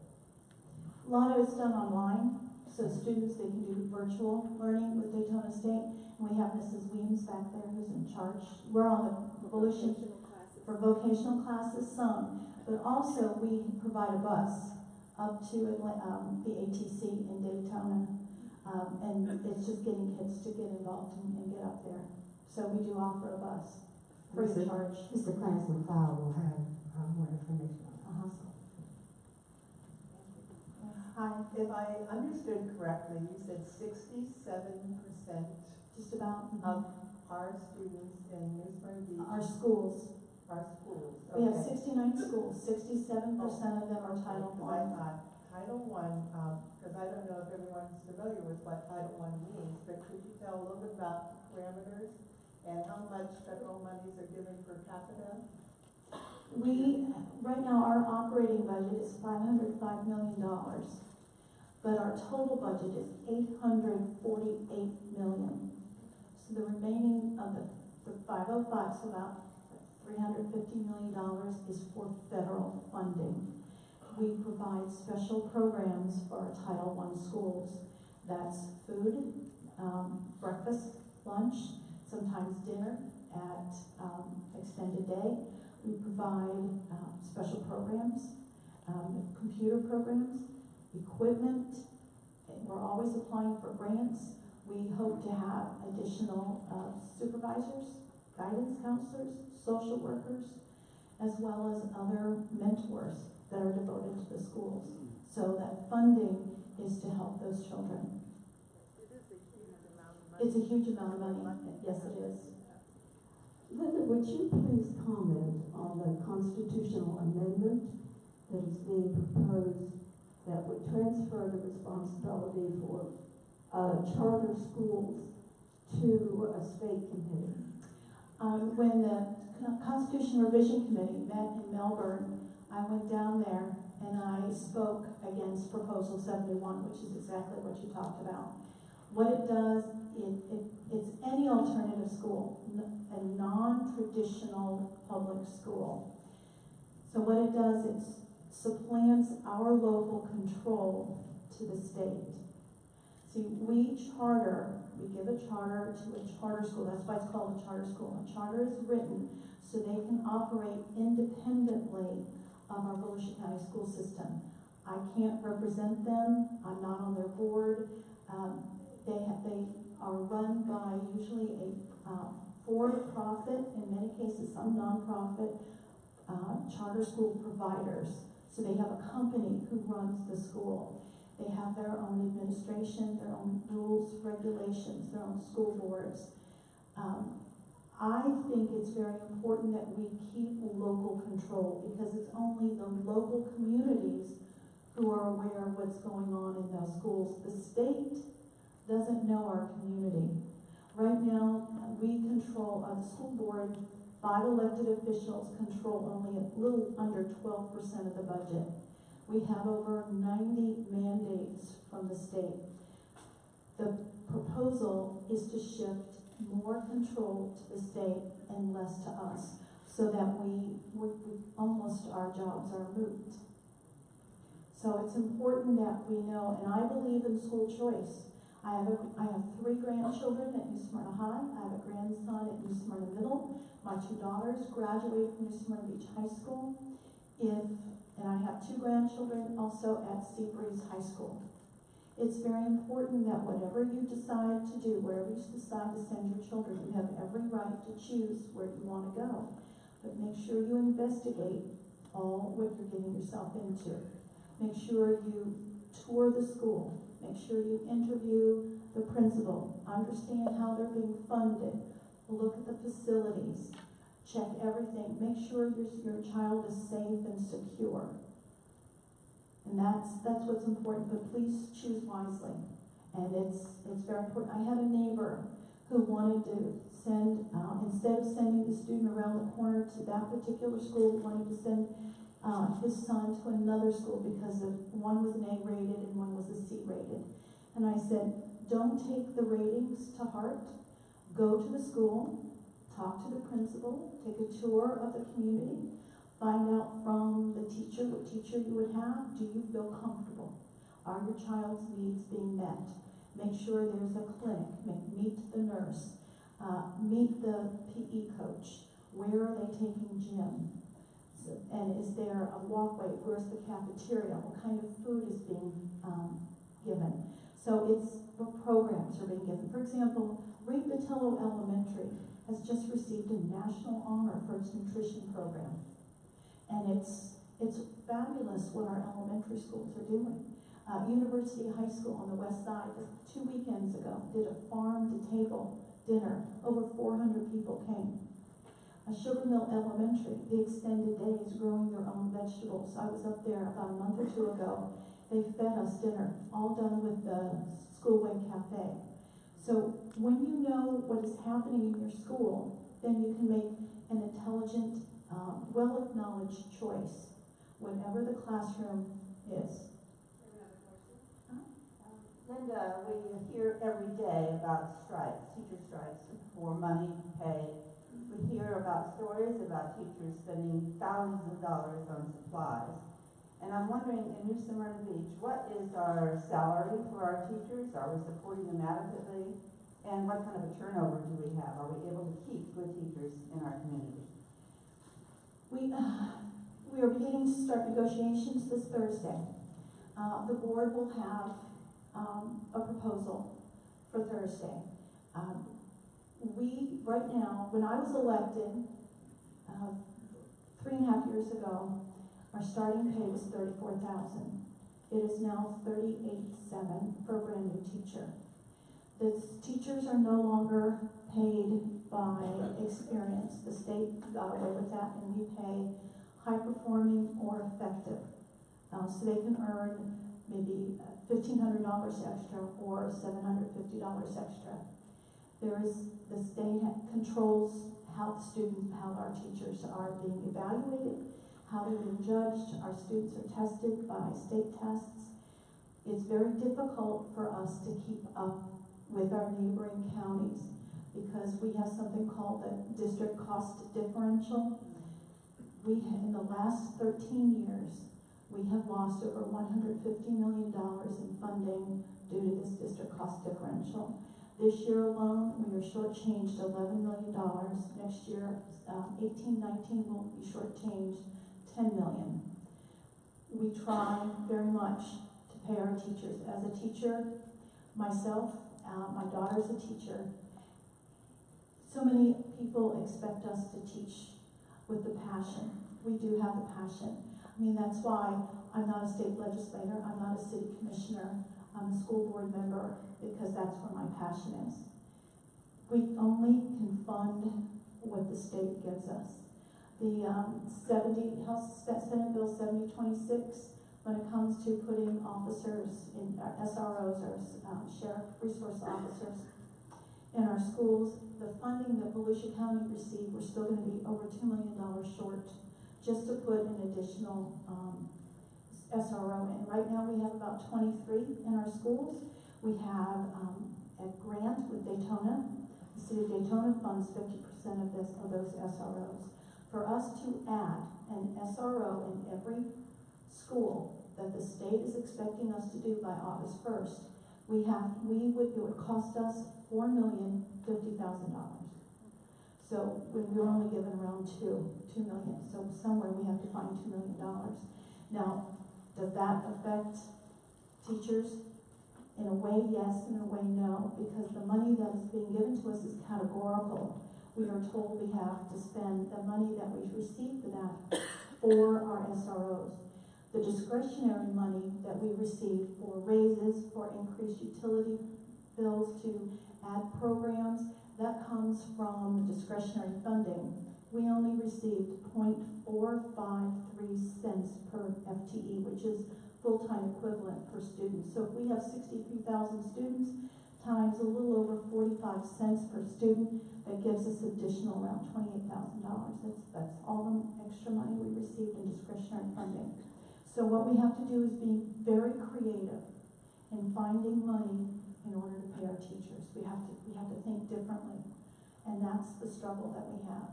A lot of it's done online, so students, they can do virtual learning with Daytona State. And we have Mrs. Weems back there who's in charge. We're on the Volusia for vocational classes, some, but also we provide a bus up to the ATC in Daytona. And it's just getting kids to get involved and get up there. So we do offer a bus, free of charge. Mr. Clarence McCloud will have more information on that. Hi, if I understood correctly, you said 67% Just about of our students in New Smyrna Beach. our schools. Our schools. We have Okay. 69 schools, 67% of them are Title Because I I. thought Title I, because I don't know if everyone's familiar with what Title I means, but could you tell a little bit about the parameters and how much federal monies are given per capita? Right now, our operating budget is $505 million, but our total budget is $848 million. So the remaining of the 505, so about $350 million is for federal funding. We provide special programs for our Title I schools. That's food, breakfast, lunch, sometimes dinner at extended day. We provide special programs, computer programs, equipment. We're always applying for grants. We hope to have additional supervisors, guidance counselors, social workers, as well as other mentors that are devoted to the schools. So that funding is to help those children. It is a huge amount of money. It's a huge amount of money. Yes, it is. Linda, would you please comment on the constitutional amendment that is being proposed that would transfer the responsibility for charter schools to a state committee? When the Constitution Revision Committee met in Melbourne, I went down there and I spoke against Proposal 71, which is exactly what you talked about. What it does, it's any alternative school, a non-traditional public school. So what it does, it supplants our local control to the state. See, we give a charter to a charter school. That's why it's called a charter school. A charter is written so they can operate independently of our Volusia County school system. I can't represent them. I'm not on their board. They are run by usually a for-profit, in many cases some non-profit, charter school providers. So they have a company who runs the school. They have their own administration, their own rules, regulations, their own school boards. I think it's very important that we keep local control because it's only the local communities who are aware of what's going on in those schools. The state doesn't know our community. Right now, we control, the school board, 5 elected officials control only a little under 12% of the budget. We have over 90 mandates from the state. The proposal is to shift more control to the state and less to us, so that we almost our jobs are moot. So it's important that we know, and I believe in school choice. I have 3 grandchildren at New Smyrna High. I have a grandson at New Smyrna Middle. My 2 daughters graduated from New Smyrna Beach High School. And I have 2 grandchildren also at Seabreeze High School. It's very important that whatever you decide to do, wherever you decide to send your children, you have every right to choose where you want to go. But make sure you investigate all what you're getting yourself into. Make sure you tour the school. Make sure you interview the principal. Understand how they're being funded. Look at the facilities. Check everything. Make sure your child is safe and secure. And that's what's important, but please choose wisely. And it's very important. I had a neighbor who wanted to send, instead of sending the student around the corner to that particular school, wanted to send his son to another school because one was an A rated and one was a C rated. And I said, don't take the ratings to heart. Go to the school, talk to the principal, take a tour of the community, find out from the teacher what teacher you would have. Do you feel comfortable? Are your child's needs being met? Make sure there's a clinic. Meet the nurse. Meet the PE coach. Where are they taking gym? And is there a walkway? Where's the cafeteria? What kind of food is being given? So what programs are being given. For example, Reed Vitello Elementary has just received a national honor for its nutrition program. And it's fabulous what our elementary schools are doing. University High School on the west side, 2 weekends ago, did a farm-to-table dinner. Over 400 people came. Sugar Mill Elementary, the extended days growing their own vegetables. I was up there about a month or 2 ago. They fed us dinner, all done with the Schoolway Cafe. So when you know what is happening in your school, then you can make an intelligent, well-acknowledged choice, whatever the classroom is. Linda, we hear every day about strikes, teacher strikes for money, pay. We hear about stories about teachers spending thousands of dollars on supplies. And I'm wondering, in New Smyrna Beach, what is our salary for our teachers? Are we supporting them adequately? And what kind of a turnover do we have? Are we able to keep good teachers in our community? We are beginning to start negotiations this Thursday. The board will have a proposal for Thursday. We, right now, when I was elected 3.5 years ago, our starting pay was $34,000. It is now $38,700 for a brand new teacher. The teachers are no longer paid by experience. The state got away with that, and we pay high performing or effective. So they can earn maybe $1,500 extra or $750 extra. The state controls how our teachers are being evaluated, how they're being judged. Our students are tested by state tests. It's very difficult for us to keep up with our neighboring counties because we have something called the district cost differential. In the last 13 years, we have lost over $150 million in funding due to this district cost differential. This year alone, we are shortchanged $11 million. Next year, 18-19 will be shortchanged $10 million. We try very much to pay our teachers. As a teacher, myself, my daughter's a teacher. So many people expect us to teach with the passion. We do have the passion. I mean, that's why I'm not a state legislator, I'm not a city commissioner, I'm a school board member, because that's where my passion is. We only can fund what the state gives us. The Senate Bill 7026, when it comes to putting officers in SROs or sheriff resource officers in our schools, the funding that Volusia County received, we're still going to be over $2 million short just to put an additional SRO in. Right now we have about 23 in our schools. We have a grant with Daytona. The city of Daytona funds 50% of those SROs. For us to add an SRO in every school that the state is expecting us to do by August 1st, it would cost us $4,050,000. So we were only given around $2 million. So somewhere we have to find $2 million. Now, does that affect teachers? In a way, yes. In a way, no. Because the money that is being given to us is categorical. We are told we have to spend the money that we receive for that for our SROs. The discretionary money that we receive for raises, for increased utility bills, to add programs, that comes from discretionary funding. We only received 0.453 cents per FTE, which is full-time equivalent per student. So if we have 63,000 students times a little over 45 cents per student, that gives us additional around $28,000. That's all the extra money we received in discretionary funding. So what we have to do is be very creative in finding money in order to pay our teachers. We have to think differently, and that's the struggle that we have.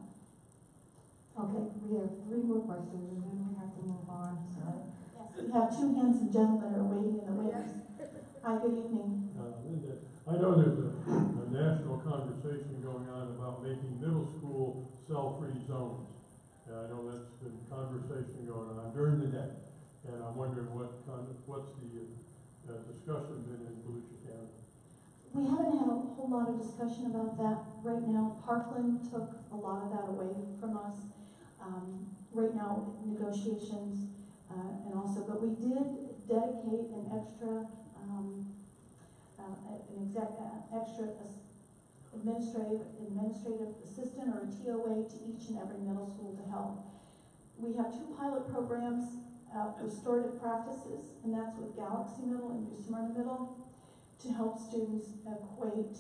Okay, we have 3 more questions, and then we have to move on. Sorry. Yes, we have 2 handsome gentlemen who are waiting in the wings. Hi, good evening. Linda, I know there's a national conversation going on about making middle school cell-free zones. And I know that's been conversation going on during the day. And I'm wondering what's the discussion been in Volusia County? We haven't had a whole lot of discussion about that right now. Parkland took a lot of that away from us. Right now, negotiations and also, but we did dedicate an extra administrative assistant or a TOA to each and every middle school to help. We have 2 pilot programs, restorative practices, and that's with Galaxy Middle and Smyrna Middle, to help students equate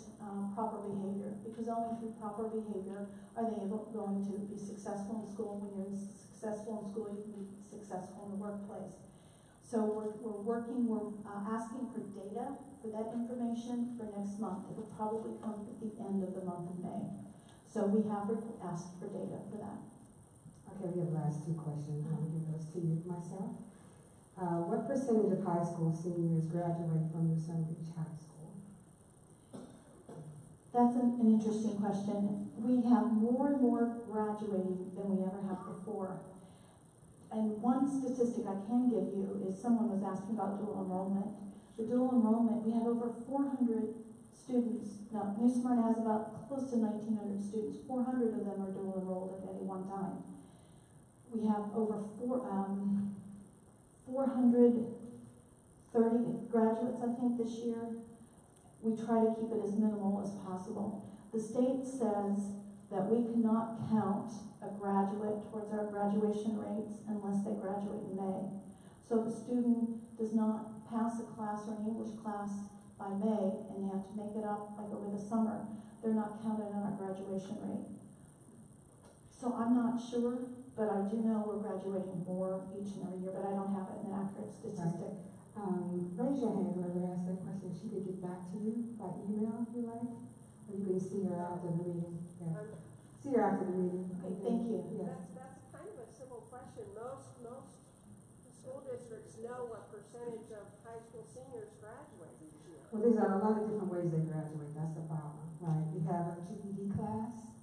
proper behavior, because only through proper behavior are they going to be successful in school. When you're successful in school, you can be successful in the workplace. So we're asking for data for that information for next month. It will probably come at the end of the month of May. So we have asked for data for that. Okay, we have the last 2 questions. I'll give those to you myself. What percentage of high school seniors graduate from Sun Beach High School? That's an interesting question. We have more and more graduating than we ever have before. And one statistic I can give you is someone was asking about dual enrollment. The dual enrollment, we have over 400 students. Now, New Smyrna has about close to 1,900 students. 400 of them are dual enrolled at any one time. We have over 430 graduates, I think, this year. We try to keep it as minimal as possible. The state says that we cannot count a graduate towards our graduation rates unless they graduate in May. So if a student does not pass a class or an English class by May and they have to make it up like over the summer, they're not counted on our graduation rate. So I'm not sure, but I do know we're graduating more each and every year, but I don't have an accurate statistic. Raise your hand, whoever asked that question. She could get back to you by email if you like, or you can see her after the meeting. Yeah. See her after the meeting. Okay, thank you. Yeah. That's kind of a simple question. Most school districts know what percentage of high school seniors graduate each year. Well, there's a lot of different ways they graduate. That's the problem, right? You have a GED class.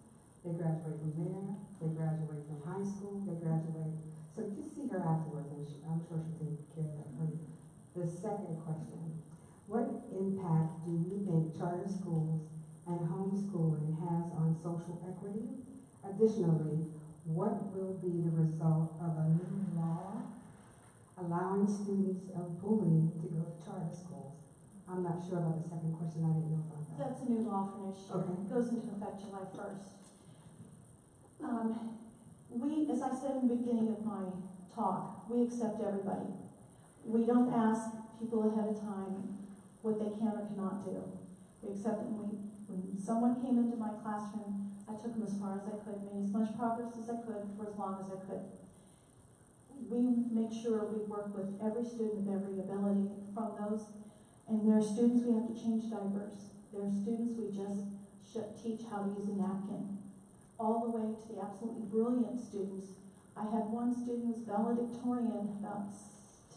They graduate from there. They graduate from high school. They graduate. So just see her afterwards, and I'm sure she'll take care of that for you. The second question: what impact do you think charter schools and homeschooling has on social equity? Additionally, what will be the result of a new law allowing students of bullying to go to charter schools? I'm not sure about the second question. I didn't know about that. That's a new law for next year. Okay. It goes into effect July 1st. As I said in the beginning of my talk, we accept everybody. We don't ask people ahead of time what they can or cannot do. We accept it. When someone came into my classroom, I took them as far as I could, made as much progress as I could for as long as I could. We make sure we work with every student of every ability from those, and And there are students we have to change diapers. There are students we just teach how to use a napkin. All the way to the absolutely brilliant students. I had one student who was valedictorian about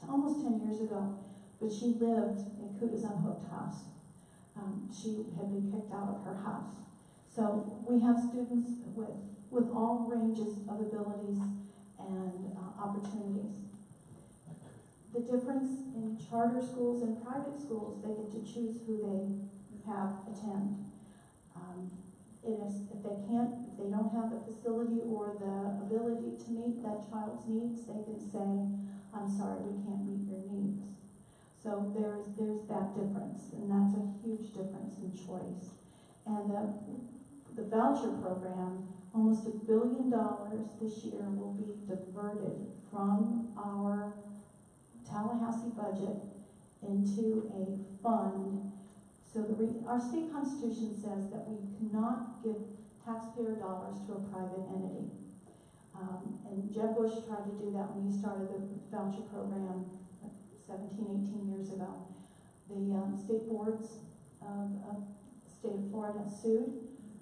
almost 10 years ago, but she lived in Kuda's Unhooked house. She had been kicked out of her house. So we have students with all ranges of abilities and opportunities. The difference in charter schools and private schools, they get to choose who they have attend. If they don't have the facility or the ability to meet that child's needs, they can say, I'm sorry, we can't meet your needs. So there's that difference, and that's a huge difference in choice. And the voucher program, almost $1 billion this year will be diverted from our Tallahassee budget into a fund. So our state constitution says that we cannot give taxpayer dollars to a private entity. And Jeb Bush tried to do that when he started the voucher program 17, 18 years ago. The state boards of the state of Florida sued.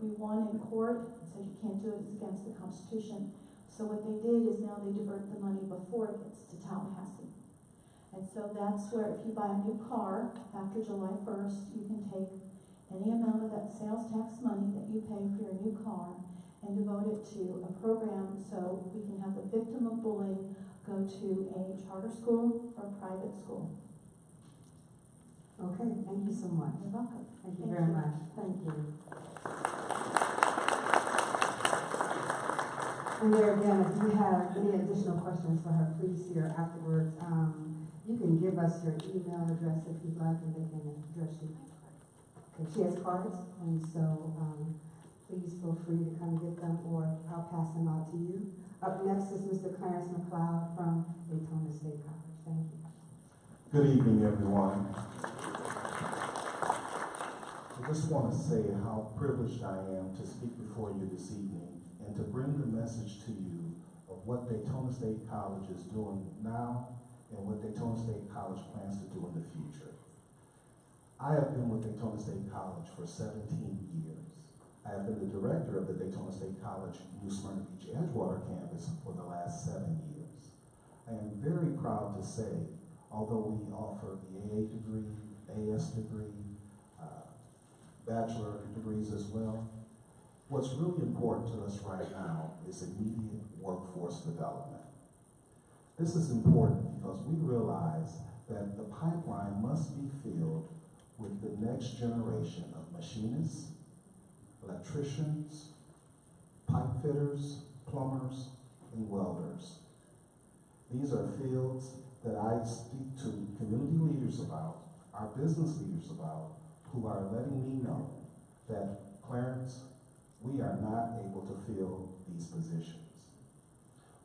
We won in court, said you can't do it, it's against the Constitution. So what they did is now they divert the money before it gets to Tallahassee. And so that's where if you buy a new car after July 1st, you can take any amount of that sales tax money that you pay for your new car and devote it to a program so we can have the victim of bullying go to a charter school or private school. Okay, thank you so much. You're welcome. Thank you very much. Thank you. And there again, if you have any additional questions for her, please here afterwards. You can give us your email address if you'd like, and they can address you. Okay, she has cards, and so please feel free to come get them, or I'll pass them out to you. Up next is Mr. Clarence McCloud from Daytona State College. Thank you. Good evening, everyone. I just want to say how privileged I am to speak before you this evening and to bring the message to you of what Daytona State College is doing now and what Daytona State College plans to do in the future. I have been with Daytona State College for 17 years. I have been the director of the Daytona State College New Smyrna Beach Edgewater campus for the last 7 years. I am very proud to say, although we offer the AA degree, AS degree, bachelor degrees as well, what's really important to us right now is immediate workforce development. This is important because we realize that the pipeline must be filled with the next generation of machinists, electricians, pipe fitters, plumbers, and welders. These are fields that I speak to community leaders about, our business leaders about, who are letting me know that, Clarence, we are not able to fill these positions.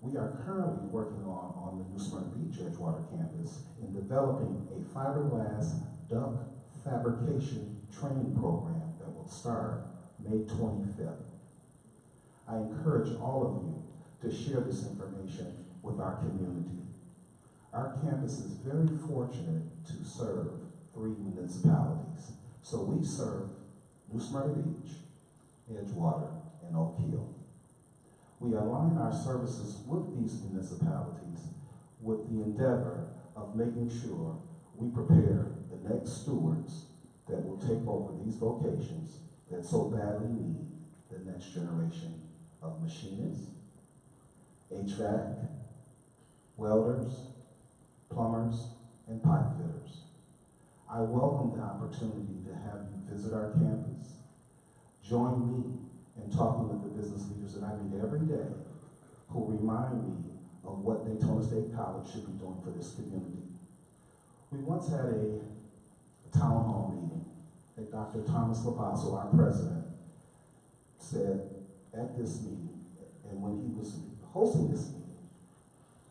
We are currently working on the New Smyrna Beach Edgewater campus in developing a fiberglass duct fabrication training program that will start May 25th. I encourage all of you to share this information with our community. Our campus is very fortunate to serve 3 municipalities. So we serve New Smyrna Beach, Edgewater, and Oak Hill. We align our services with these municipalities with the endeavor of making sure we prepare the next stewards that will take over these vocations that so badly need the next generation of machinists, HVAC, welders, plumbers, and pipe fitters. I welcome the opportunity to have you visit our campus. Join me in talking with the business leaders that I meet every day who remind me of what Daytona State College should be doing for this community. We once had a town hall meeting that Dr. Thomas Labasso, our president, said at this meeting, and when he was hosting this meeting,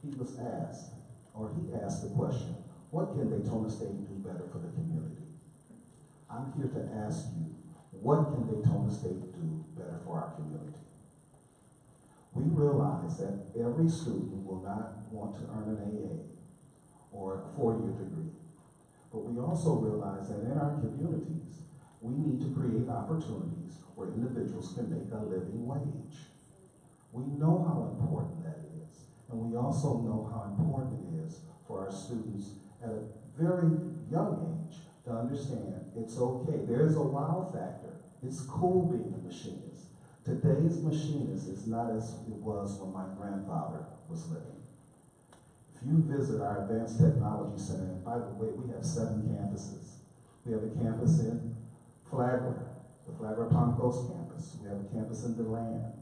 he asked the question, what can Daytona State do better for the community? I'm here to ask you, what can Daytona State do better for our community? We realize that every student will not want to earn an AA or a 4-year degree, but we also also realize that in our communities, we need to create opportunities where individuals can make a living wage. We know how important that is, and we also know how important it is for our students at a very young age to understand it's okay. There's a wow factor. It's cool being a machinist. Today's machinist is not as it was when my grandfather was living. If you visit our Advanced Technology Center, and by the way, we have 7 campuses. We have a campus in Flagler, the Flagler Palm Coast campus. We have a campus in DeLand,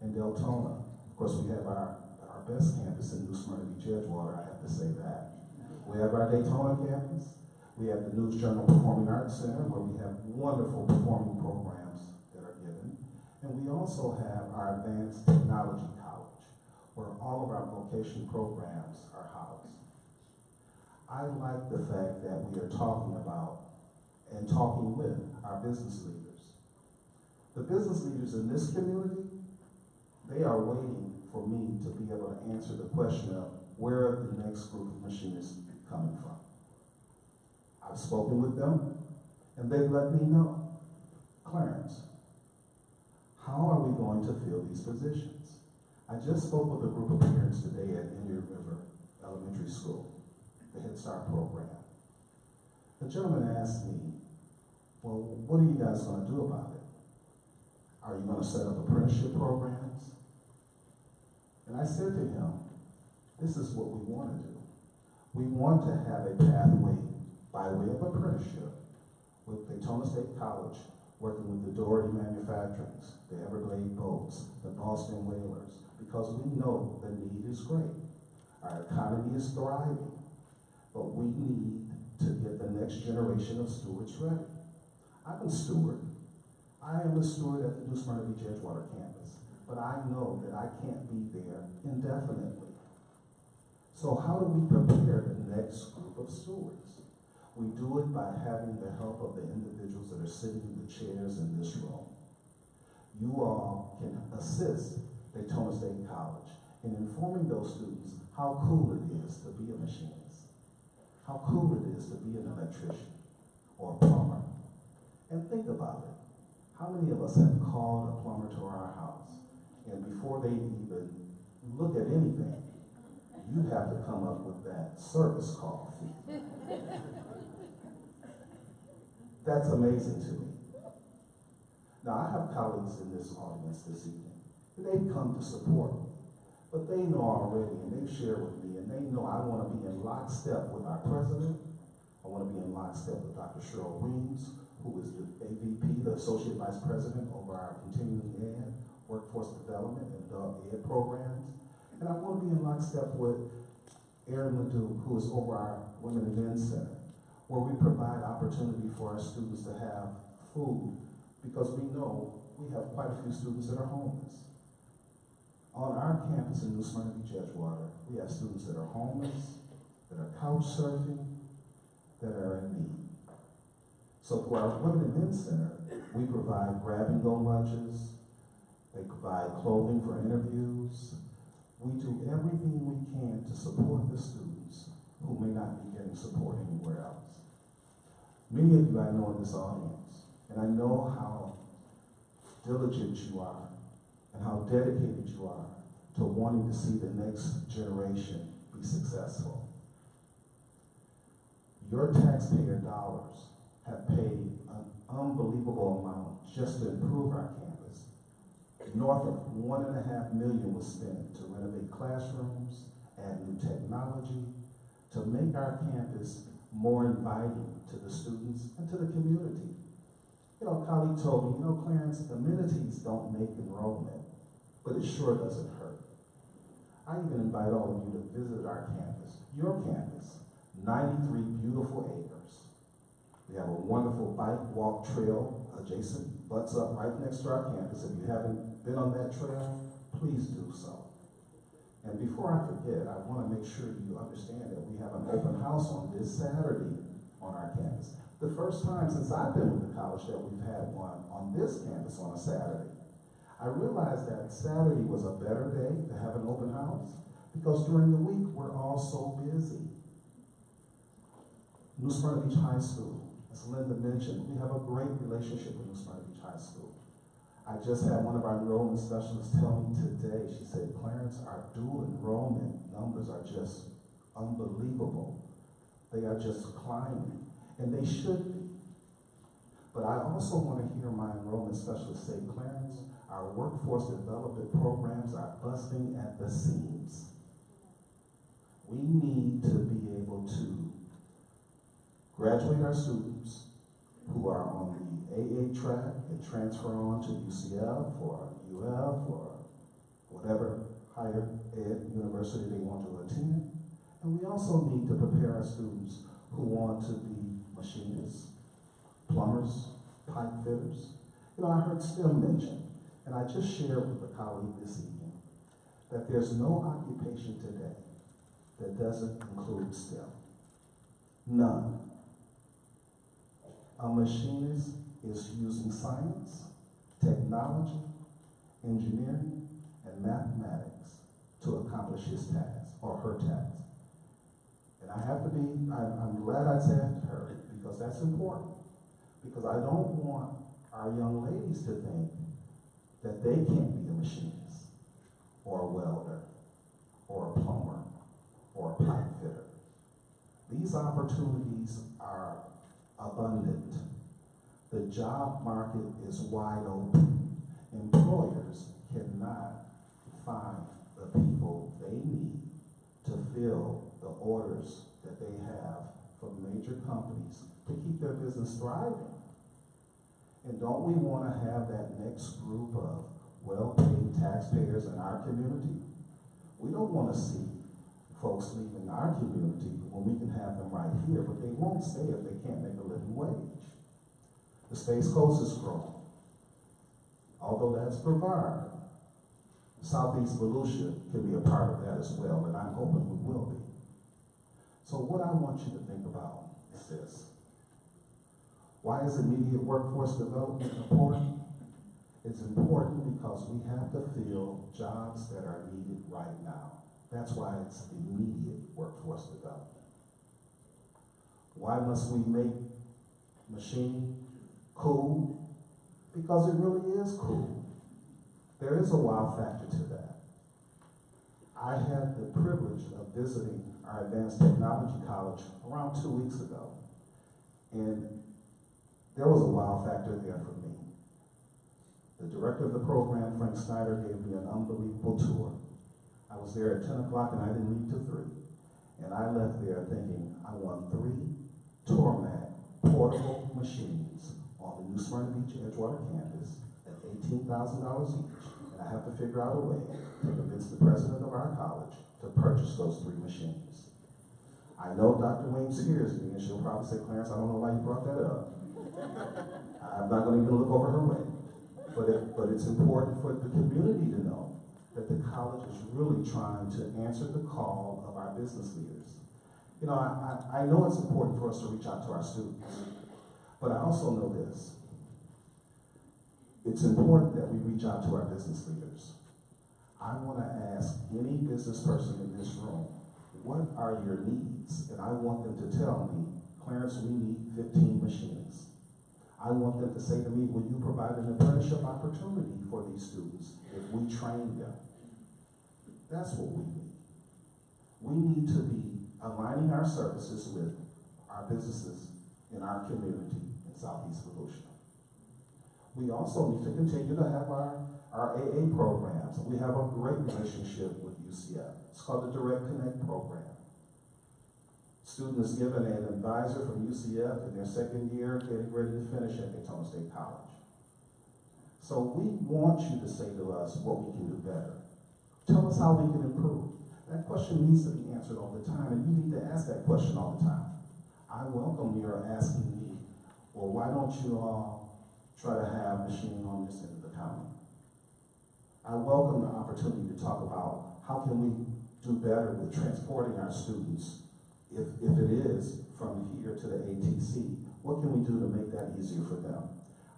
in Daytona. Of course, we have our best campus in New Smyrna Beach, Edgewater, I have to say that. We have our Daytona campus. We have the News Journal Performing Arts Center, where we have wonderful performing programs that are given. And we also have our Advanced Technology College, where all of our vocation programs are housed. I like the fact that we are talking about and talking with our business leaders. The business leaders in this community, they are waiting for me to be able to answer the question of where the next group of machinists is coming from. I've spoken with them, and they've let me know, Clarence, how are we going to fill these positions? I just spoke with a group of parents today at Indian River Elementary School, the Head Start program. The gentleman asked me, well, what are you guys going to do about it? Are you going to set up apprenticeship programs? And I said to him, this is what we want to do. We want to have a pathway by way of apprenticeship with Daytona State College, working with the Doherty Manufacturings, the Everglade Boats, the Boston Whalers, because we know the need is great. Our economy is thriving, but we need to get the next generation of stewards ready. I'm a steward. I am a steward at the New Smyrna Beach Edgewater campus, but I know that I can't be there indefinitely. So how do we prepare the next group of stewards? We do it by having the help of the individuals that are sitting in the chairs in this room. You all can assist Daytona State College in informing those students how cool it is to be a machinist, how cool it is to be an electrician or a plumber. And think about it. How many of us have called a plumber to our house, and before they even look at anything, you have to come up with that service call fee? That's amazing to me. Now, I have colleagues in this audience this evening, and they've come to support me, but they know already, and they've shared with me, and they know I want to be in lockstep with our president. I want to be in lockstep with Dr. Cheryl Weems, who is the AVP, the Associate Vice President over our continuing ed, workforce development, and adult ed programs. And I want to be in lockstep with Erin Ledoux, who is over our Women and Men Center, where we provide opportunity for our students to have food, because we know we have quite a few students that are homeless. On our campus in New Smyrna Beach, Edgewater, we have students that are homeless, that are couch surfing, that are in need. So for our Women and Men Center, we provide grab-and-go lunches, they provide clothing for interviews. We do everything we can to support the students who may not be getting support anywhere else. Many of you I know in this audience, and I know how diligent you are and how dedicated you are to wanting to see the next generation be successful. Your taxpayer dollars have paid an unbelievable amount just to improve our campus. North of $1.5 million was spent to renovate classrooms, add new technology, to make our campus more inviting to the students and to the community. You know, a colleague told me, you know, Clarence, amenities don't make enrollment, but it sure doesn't hurt. I even invite all of you to visit our campus, your campus, 93 beautiful acres. We have a wonderful bike walk trail adjacent, butts up right next to our campus. If you haven't been on that trail, please do so. And before I forget, I want to make sure you understand that we have an open house on this Saturday on our campus. The first time since I've been with the college that we've had one on this campus on a Saturday. I realized that Saturday was a better day to have an open house because during the week we're all so busy. New Smyrna Beach High School, as Linda mentioned, we have a great relationship with New Smyrna Beach High School. I just had one of our enrollment specialists tell me today, she said, Clarence, our dual enrollment numbers are just unbelievable. They are just climbing, and they should be. But I also want to hear my enrollment specialist say, Clarence, our workforce development programs are busting at the seams. We need to be able to graduate our students who are on the AA track and transfer on to UCF or UF or whatever higher ed university they want to attend. And we also need to prepare our students who want to be machinists, plumbers, pipe fitters. You know, I heard STEM mentioned, and I just shared with a colleague this evening that there's no occupation today that doesn't include STEM. None. A machinist is using science, technology, engineering, and mathematics to accomplish his task or her task. And I have to be, I'm glad I said her, because that's important. Because I don't want our young ladies to think that they can't be a machinist, or a welder, or a plumber, or a pipe fitter. These opportunities are abundant. The job market is wide open. Employers cannot find the people they need to fill the orders that they have from major companies to keep their business thriving. And don't we want to have that next group of well-paid taxpayers in our community? We don't want to see folks leaving our community when we can have them right here, but they won't stay if they can't make a living wage. The Space Coast is growing, although that's Brevard. Southeast Volusia can be a part of that as well, and I'm hoping we will be. So what I want you to think about is this. Why is immediate workforce development important? It's important because we have to fill jobs that are needed right now. That's why it's immediate workforce development. Why must we make machining cool? Because it really is cool. There is a wow factor to that. I had the privilege of visiting our Advanced Technology College around 2 weeks ago, and there was a wow factor there for me. The director of the program, Frank Snyder, gave me an unbelievable tour. I was there at 10 o'clock and I didn't leave till 3. And I left there thinking, I want 3 Tormac portable machines on the New Smyrna Beach Edgewater campus at $18,000 each. And I have to figure out a way to convince the president of our college to purchase those 3 machines. I know Dr. Williams hears me and she'll probably say, Clarence, I don't know why you brought that up. I'm not going to even look over her way. But it's important for the community to know that the college is really trying to answer the call of our business leaders. You know, I know it's important for us to reach out to our students, but I also know this. It's important that we reach out to our business leaders. I want to ask any business person in this room, what are your needs? And I want them to tell me, Clarence, we need 15 machinists. I want them to say to me, will you provide an apprenticeship opportunity for these students if we train them? That's what we need. We need to be aligning our services with our businesses in our community in Southeast Volusia. We also need to continue to have our AA programs. We have a great relationship with UCF. It's called the Direct Connect program. Student is given an advisor from UCF in their second year, getting ready to finish at Daytona State College. So we want you to say to us what we can do better. Tell us how we can improve. That question needs to be answered all the time, and you need to ask that question all the time. I welcome your asking me, well, why don't you all try to have machining on this end of the county? I welcome the opportunity to talk about how can we do better with transporting our students. If it is from here to the ATC, what can we do to make that easier for them?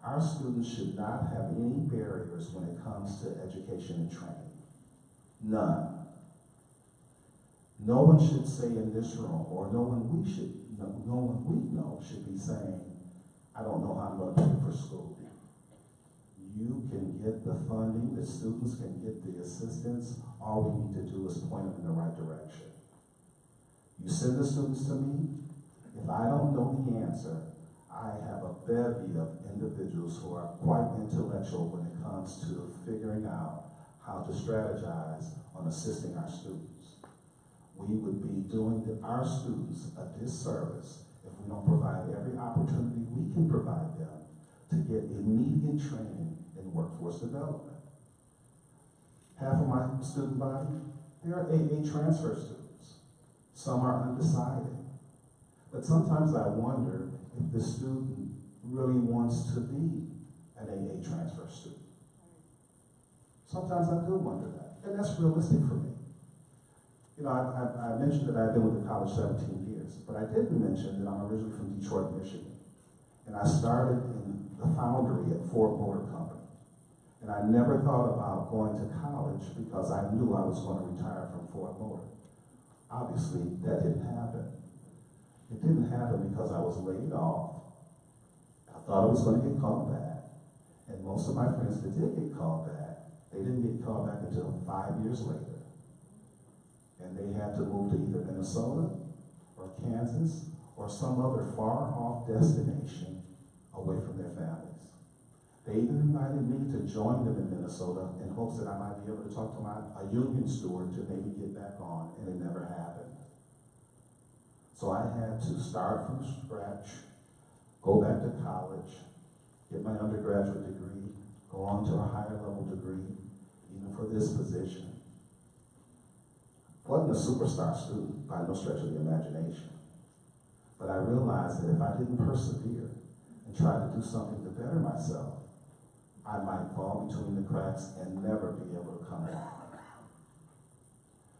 Our students should not have any barriers when it comes to education and training. None. No one should say in this room, or no one no one we know should be saying, I don't know how I'm going to pay for school. You can get the funding, the students can get the assistance. All we need to do is point them in the right direction. You send the students to me. If I don't know the answer, I have a bevy of individuals who are quite intellectual when it comes to figuring out how to strategize on assisting our students. We would be doing our students a disservice if we don't provide every opportunity we can provide them to get immediate training in workforce development. Half of my student body, they are AA transfer students. Some are undecided. But sometimes I wonder if the student really wants to be an AA transfer student. Sometimes I do wonder that, and that's realistic for me. You know, I mentioned that I've been with the college 17 years, but I didn't mention that I'm originally from Detroit, Michigan. And I started in the foundry at Ford Motor Company. And I never thought about going to college because I knew I was going to retire from Ford Motor. Obviously, that didn't happen. It didn't happen because I was laid off. I thought I was going to get called back. And most of my friends that did get called back, they didn't get called back until 5 years later. And they had to move to either Minnesota or Kansas or some other far-off destination away from their families. They even invited me to join them in Minnesota in hopes that I might be able to talk to a union steward to maybe get back on, and it never happened. So I had to start from scratch, go back to college, get my undergraduate degree, go on to a higher level degree, even for this position. Wasn't a superstar student by no stretch of the imagination. But I realized that if I didn't persevere and try to do something to better myself, I might fall between the cracks and never be able to come out.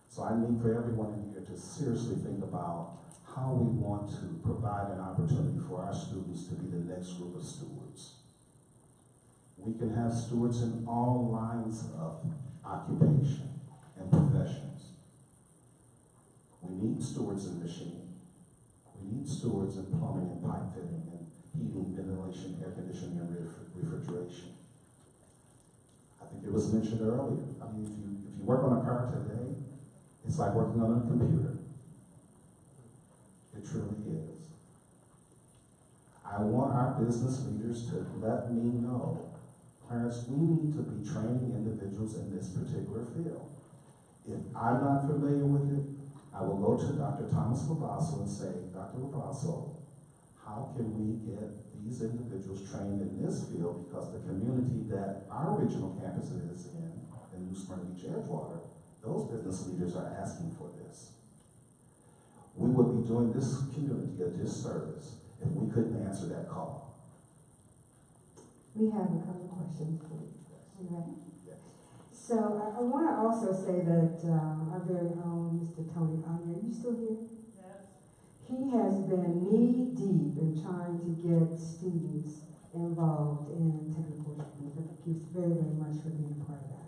So I need for everyone in here to seriously think about how we want to provide an opportunity for our students to be the next group of stewards. We can have stewards in all lines of occupation and professions. We need stewards in machining. We need stewards in plumbing and pipe fitting and heating, ventilation, air conditioning, and refrigeration. I think it was mentioned earlier. I mean, if you work on a car today, it's like working on a computer. It truly is. I want our business leaders to let me know, Clarence, we need to be training individuals in this particular field. If I'm not familiar with it, I will go to Dr. Thomas Lavasso and say, Dr. Lavasso, how can we get these individuals trained in this field, because the community that our regional campus is in New Smyrna Beach, Edgewater, those business leaders are asking for this. We would be doing this community a disservice if we couldn't answer that call. We have a couple of questions for you. You ready? Yes. So I want to also say that our very own Mr. Tony Onion, are you still here? Yes. He has been knee-deep in trying to get students involved in technical training. Thank you very, very much for being a part of that.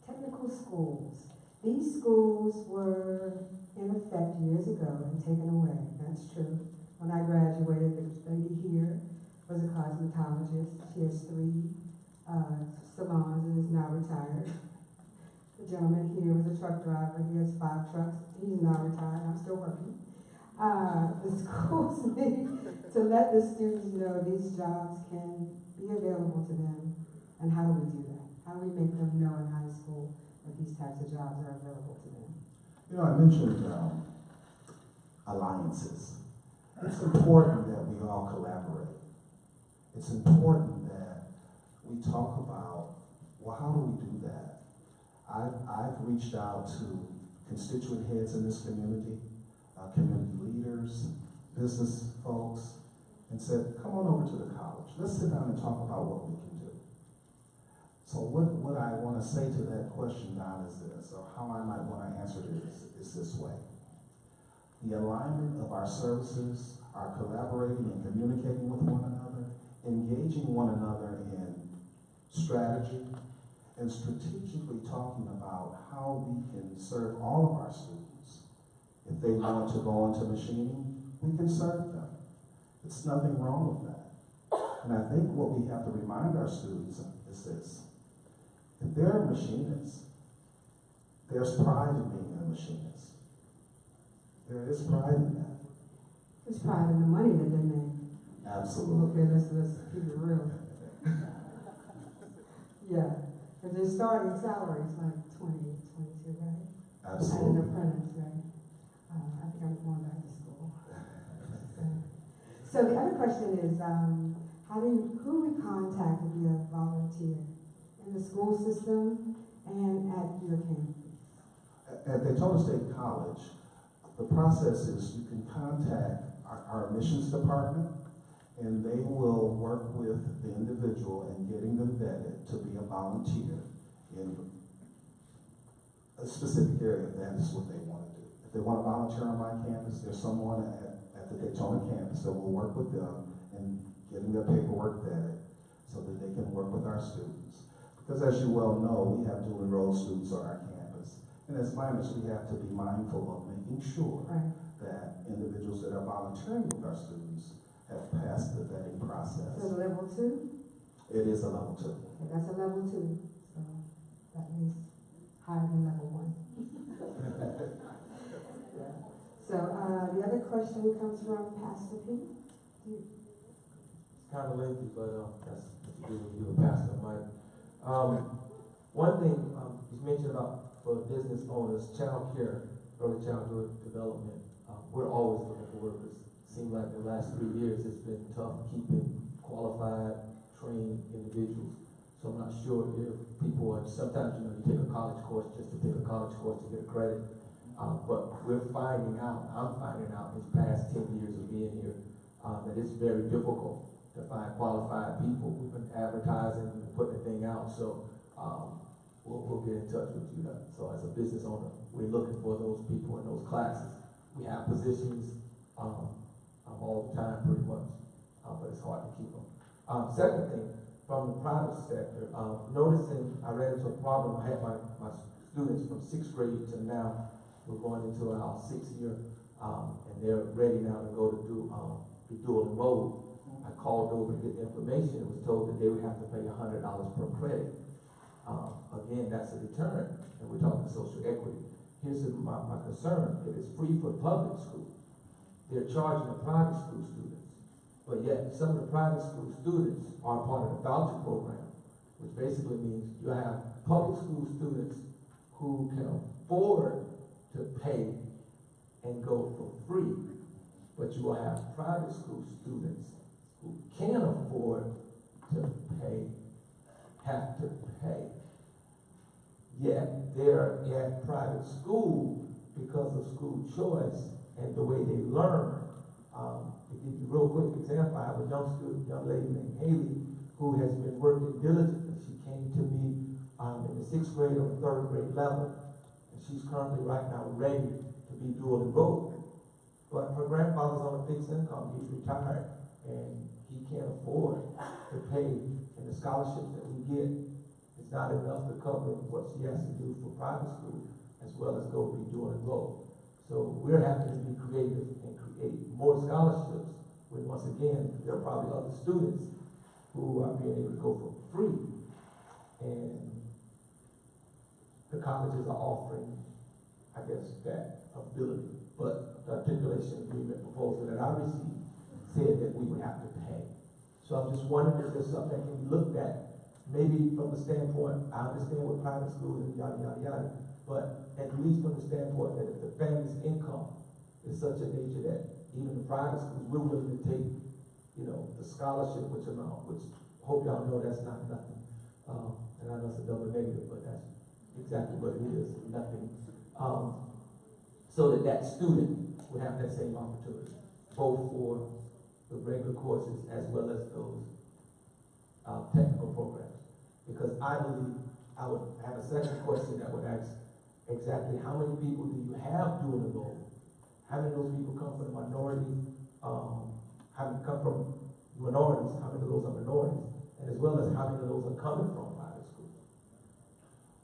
Technical schools. These schools were in effect years ago and taken away. That's true. When I graduated, the lady here was a cosmetologist. She has 3 salons and is now retired. The gentleman here was a truck driver. He has 5 trucks. He's now retired. I'm still working. The schools need to let the students know these jobs can be available to them. And how do we do that? How do we make them know in high school that these types of jobs are available to them? You know, I mentioned alliances. It's important that we all collaborate. It's important that we talk about, well, how do we do that? I've reached out to constituent heads in this community, community leaders, business folks, and said, come on over to the college. Let's sit down and talk about what we can do. So what I want to say to that question, Don, is this, or how I might want to answer it is this way. The alignment of our services, our collaborating and communicating with one another, engaging one another in strategy, and strategically talking about how we can serve all of our students If they want to go into machining, we can serve them. There's nothing wrong with that. And I think what we have to remind our students is this. If they're machinists, there's pride in being a machinist. There is pride in that. There's pride in the money that they make. Absolutely. Okay, let's keep it real. Yeah, because their starting salary is like 20, 22, right? Absolutely. And an apprentice, right? I think I'm going back to school. So the other question is, who we contact to be a volunteer in the school system and at your campus? At Daytona State College, the process is you can contact our admissions department, and they will work with the individual in getting them vetted to be a volunteer in a specific area. That is what they want to do. If they want to volunteer on my campus, there's someone at the Daytona campus that will work with them in getting their paperwork vetted so that they can work with our students. Because as you well know, we have dual enrolled students on our campus. And as minors, we have to be mindful of making sure that individuals that are volunteering with our students have passed the vetting process. So the level 2? It is a level 2. Okay, that's a level 2. So that means higher than level 1. Yeah. So the other question comes from Pastor Pete. It's kind of lengthy, but that's what you do when you're a pastor, Mike. One thing you mentioned about for business owners, child care, early childhood development. We're always looking for workers. Seems like the last 3 years it's been tough keeping qualified, trained individuals. So I'm not sure if people are, sometimes, you take a college course just to take a college course to get a credit. But we're finding out, I'm finding out these past 10 years of being here, that it's very difficult to find qualified people. We've been advertising and putting the thing out, so we'll get in touch with you. So as a business owner, we're looking for those people in those classes. We have positions all the time, pretty much, but it's hard to keep them. Second thing, from the private sector, noticing I ran into a problem. I had my students from 6th grade to now. We're going into our 6th year, and they're ready now to go to be dual enrolled. I called over to get the information and was told that they would have to pay $100 per credit. Again, that's a deterrent, and we're talking social equity. Here's my concern: if it's free for public school, they're charging the private school students, but yet some of the private school students are part of the voucher program, which basically means you have public school students who can afford to pay and go for free, but you will have private school students who can't afford to pay, have to pay. Yet they're at private school because of school choice and the way they learn. To give you a real quick example, I have a young lady named Haley who has been working diligently. She came to me in the 6th grade or 3rd grade level, and she's currently right now ready to be dual enrolled. But her grandfather's on a fixed income. He's retired, and he can't afford to pay, and the scholarships that we get is not enough to cover what she has to do for private school, as well as go be dual enrolled. So we're having to be creative and create more scholarships, when once again, there are probably other students who are being able to go for free, and the colleges are offering, I guess, that ability. But the articulation agreement proposal that I received said that we would have to pay. So I'm just wondering if there's something that can be looked at, maybe from the standpoint, I understand what private schools and yada, yada, yada, but at least from the standpoint that if the family's income is such a nature that even the private schools, we're willing to take, the scholarship, which hope y'all know that's not nothing. And I know it's a double negative, but that's exactly what it is, nothing. So that student would have that same opportunity, both for the regular courses as well as those technical programs. Because I believe I would have a second question that would ask exactly how many people do you have dual enrolled? How many of those people come from minority, how many come from minorities, how many of those are minorities, and as well as how many of those are coming from private schools?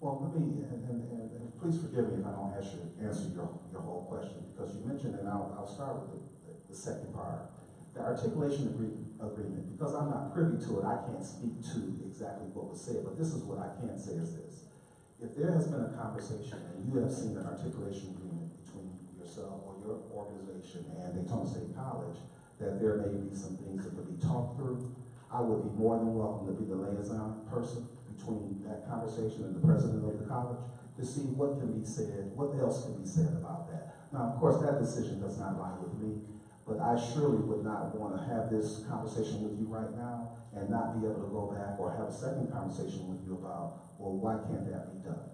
Well, let me, and please forgive me if I don't answer your whole question, because you mentioned, and I'll start with the second part. The articulation agreement, because I'm not privy to it, I can't speak to exactly what was said, but this is what I can say is this. If there has been a conversation and you have seen an articulation agreement between yourself or your organization and Daytona State College, that there may be some things that could be talked through, I would be more than welcome to be the liaison person between that conversation and the president of the college to see what can be said, what else can be said about that. Now, of course, that decision does not lie with me, but I surely would not want to have this conversation with you right now and not be able to go back or have a second conversation with you about, well, why can't that be done?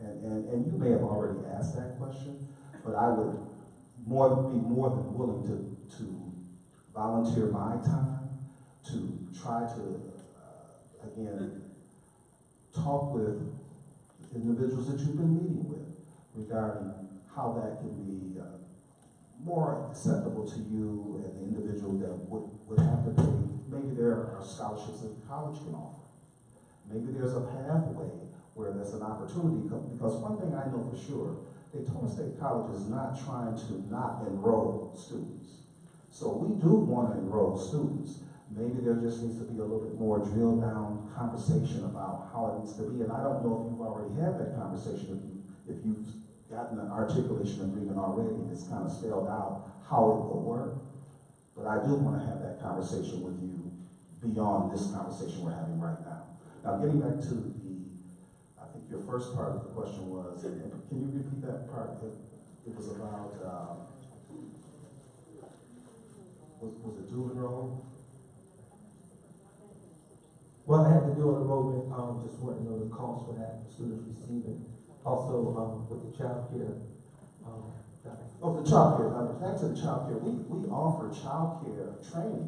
And you may have already asked that question, but I would be more than willing to volunteer my time to try to, again, talk with individuals that you've been meeting with regarding how that can be more acceptable to you and the individual that would have to pay. Maybe there are scholarships that the college can offer. Maybe there's a pathway where there's an opportunity, because one thing I know for sure, Daytona State College is not trying to not enroll students. So we do want to enroll students. Maybe there just needs to be a little bit more drilled down conversation about how it needs to be. And I don't know if you've already had that conversation, if you've gotten an articulation agreement already and it's kind of spelled out how it will work. But I do want to have that conversation with you beyond this conversation we're having right now. Now, getting back to I think your first part of the question was, and can you repeat that part? It was about, was it dual enroll? Well, I had to do an enrollment, just wanting to know the cost for that, students receiving. Also, with the child care. The child care. Back to the child care. We offer child care training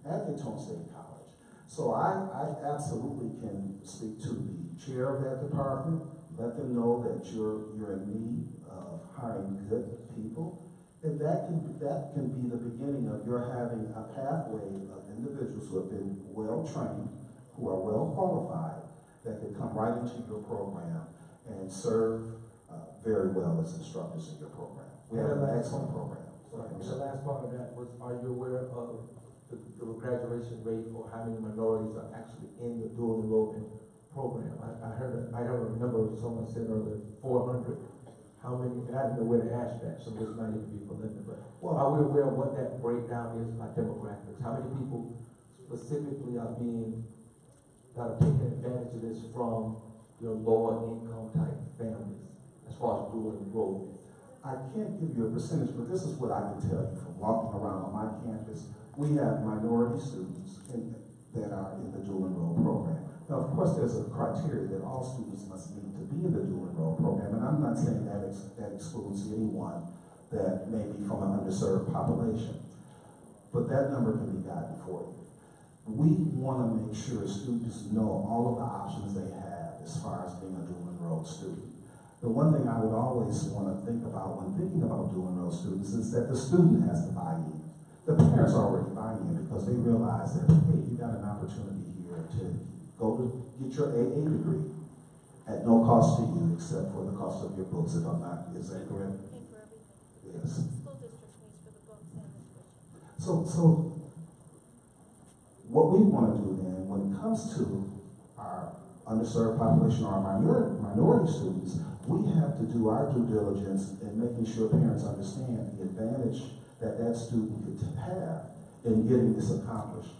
at Daytona State College. So I absolutely can speak to the chair of that department, let them know that you're in need of hiring good people. And that can be the beginning of your having a pathway of individuals who have been well trained, who are well qualified, that can come right into your program and serve very well as instructors in your program. We have an excellent program. The last part of that was, are you aware of the graduation rate or how many minorities are actually in the dual enrollment program? I heard a number of someone said earlier, 400. How many, and I didn't know where to ask that, so this might even be for Linda, but are we aware of what that breakdown is by demographics? How many people specifically are taking advantage of this from your lower income type families as far as dual enrollment? I can't give you a percentage, but this is what I can tell you from walking around on my campus. We have minority students that are in the dual enroll program. Now, of course, there's a criteria that all students must meet to be in the dual enroll program, and I'm not saying that excludes anyone that may be from an underserved population, but that number can be gotten for you. We want to make sure students know all of the options they have as far as being a dual enrolled student. The one thing I would always want to think about when thinking about dual enrolled students is that the student has to buy in. The parents are already buying in because they realize that, hey, you got an opportunity here to go to get your AA degree at no cost to you except for the cost of your books, if I'm not, is that correct? Pay for everything. Yes. The school district pays for the books and the tuition. So what we want to do then, when it comes to our underserved population or our minority students, we have to do our due diligence in making sure parents understand the advantage that student could have in getting this accomplished.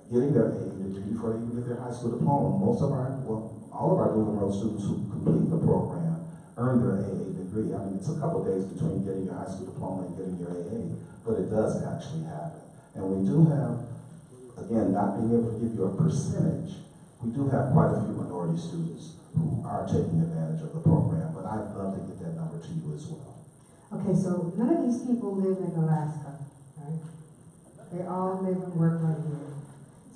Getting their AA degree before they even get their high school diploma. All of our dual enrolled students who complete the program earn their AA degree. I mean, it's a couple of days between getting your high school diploma and getting your AA, but it does actually happen. And we do have, again, not being able to give you a percentage, we do have quite a few minority students who are taking advantage of the program, but I'd love to get that number to you as well. Okay, so none of these people live in Alaska, right? They all live and work right here.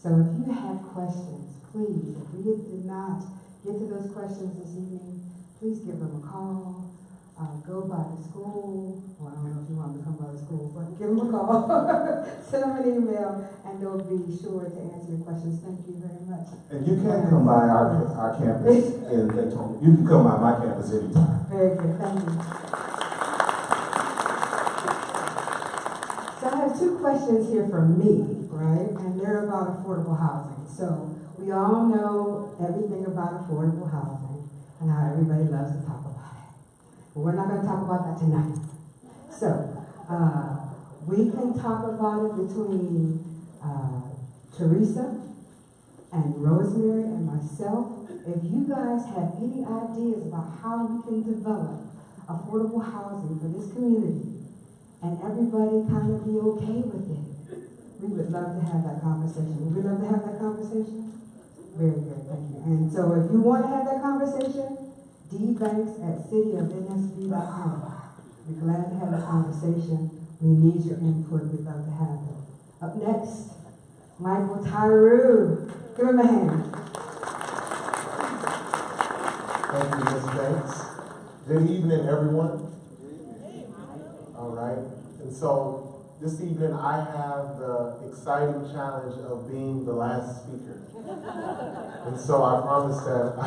So if you have questions, please, if we did not get to those questions this evening, please give them a call, go by the school. Well, I don't know if you want to come by the school, but give them a call, send them an email, and they'll be sure to answer your questions. Thank you very much. And you can come by our campus in Daytona. You can come by my campus anytime. Very good, thank you. So I have two questions here for me, right? And they're about affordable housing. So we all know everything about affordable housing and how everybody loves to talk about it. But we're not going to talk about that tonight. So we can talk about it between Teresa and Rosemary and myself. If you guys have any ideas about how we can develop affordable housing for this community and everybody kind of be okay with it, we would love to have that conversation. Would we love to have that conversation? Very good, thank you. And so if you want to have that conversation, dbanks@cityofnsb.com. We're glad to have a conversation. We need your input. We'd love to have it. Up next, Michael Tairu. Give him a hand. Thank you, Ms. Banks. Good evening, everyone. All right. And so this evening I have the exciting challenge of being the last speaker. And so I promise that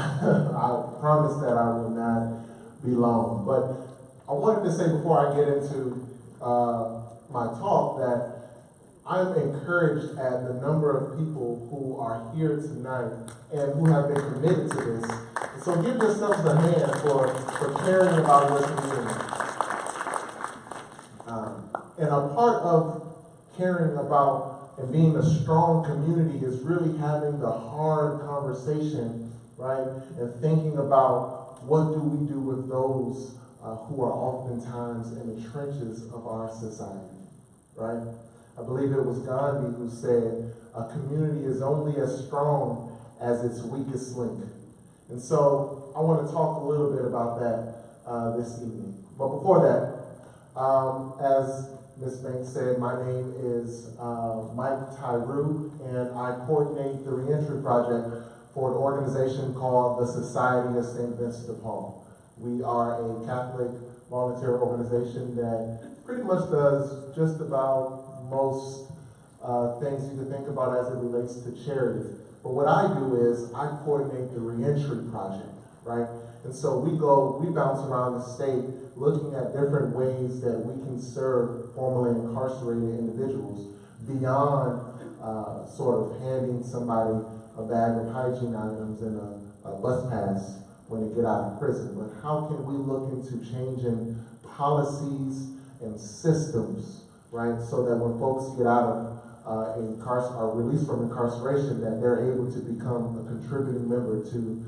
I will not be long. But I wanted to say before I get into my talk that I'm encouraged at the number of people who are here tonight and who have been committed to this. And so give yourselves a hand for caring about your community. And a part of caring about and being a strong community is really having the hard conversation, right? And thinking about what do we do with those who are oftentimes in the trenches of our society, right? I believe it was Gandhi who said, a community is only as strong as its weakest link. And so I want to talk a little bit about that this evening. But before that, as Ms. Banks said, my name is Tairu, and I coordinate the Reentry project for an organization called the Society of St. Vincent de Paul. We are a Catholic volunteer organization that pretty much does just about most things you can think about as it relates to charity. But what I do is I coordinate the Reentry project, right? And so we bounce around the state looking at different ways that we can serve formerly incarcerated individuals beyond sort of handing somebody a bag of hygiene items and a bus pass when they get out of prison. But how can we look into changing policies and systems, right? So that when folks get out of are released from incarceration, that they're able to become a contributing member to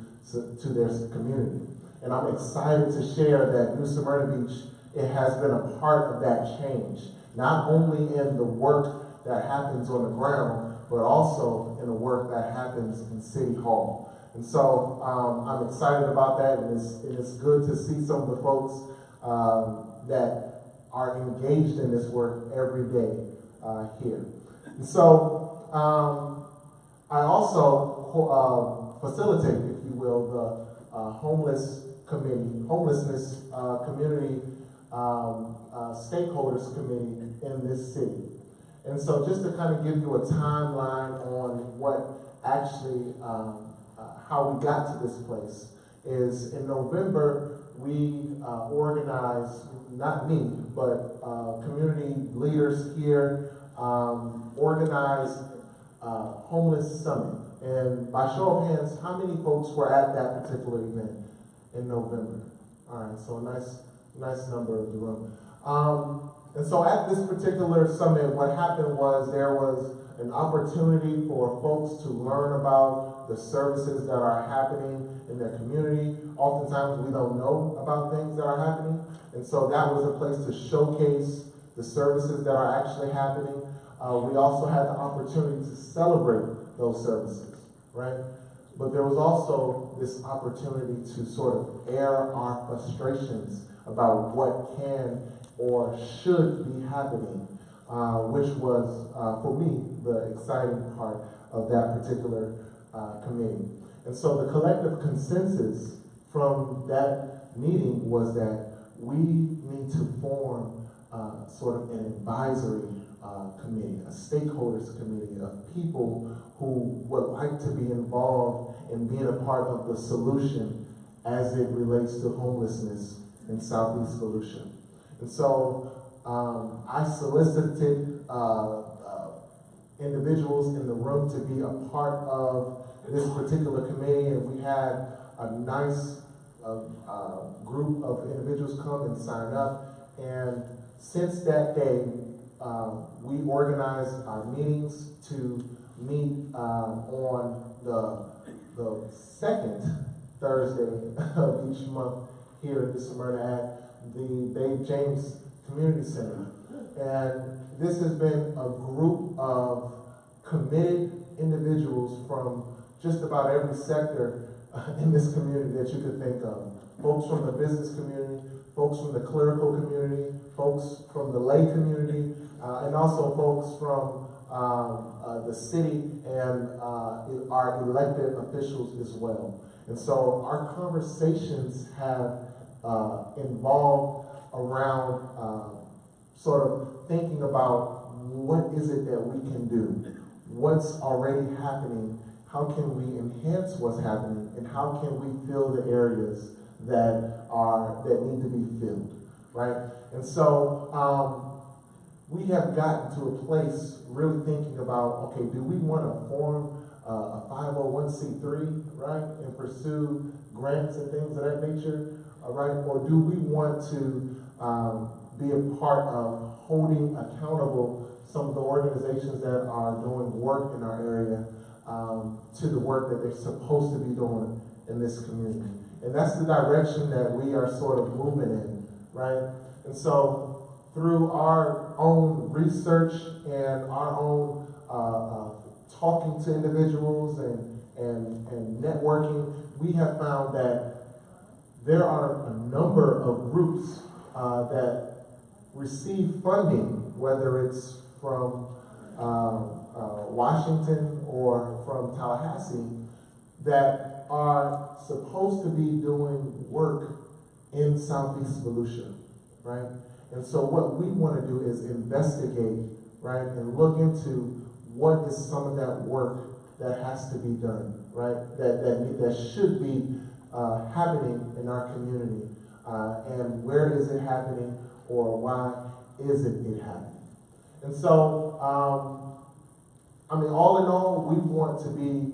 their community. And I'm excited to share that New Smyrna Beach, it has been a part of that change, not only in the work that happens on the ground, but also in the work that happens in City Hall. And so I'm excited about that, and it's good to see some of the folks that are engaged in this work every day here. And so I also facilitate, if you will, the homelessness community stakeholders committee in this city. And so just to kind of give you a timeline on what actually, how we got to this place, is in November we organized, not me, but community leaders here organized Homeless Summit. And by show of hands, how many folks were at that particular event in November? All right, so a nice number of the room. And so at this particular summit, what happened was there was an opportunity for folks to learn about the services that are happening in their community. Oftentimes we don't know about things that are happening. And so that was a place to showcase the services that are actually happening. We also had the opportunity to celebrate those services, right? But there was also this opportunity to sort of air our frustrations about what can or should be happening, which was, for me, the exciting part of that particular committee. And so the collective consensus from that meeting was that we need to form sort of an advisory committee, a stakeholders committee of people who would like to be involved in being a part of the solution as it relates to homelessness in Southeast Volusia. And so I solicited individuals in the room to be a part of this particular committee, and we had a nice group of individuals come and sign up. And since that day, we organized our meetings to meet on the second Thursday of each month here at the Smyrna at the Dave James Community Center. And this has been a group of committed individuals from just about every sector in this community that you could think of. Folks from the business community, folks from the clerical community, folks from the lay community, and also folks from the city and our elected officials as well. And so our conversations have involved around sort of thinking about what is it that we can do, what's already happening, how can we enhance what's happening, and how can we fill the areas that need to be filled, right? And so we have gotten to a place really thinking about, okay, do we want to form a 501c3, right, and pursue grants and things of that nature, right? Or do we want to be a part of holding accountable some of the organizations that are doing work in our area to the work that they're supposed to be doing in this community? And that's the direction that we are sort of moving in, right? And so through our own research and our own talking to individuals and networking, we have found that there are a number of groups that receive funding, whether it's from Washington or from Tallahassee, that are supposed to be doing work in Southeast Volusia, right? And so what we want to do is investigate, right, and look into what is some of that work that has to be done, right, that should be happening in our community, and where is it happening, or why isn't it happening? And so, I mean, all in all, we want to be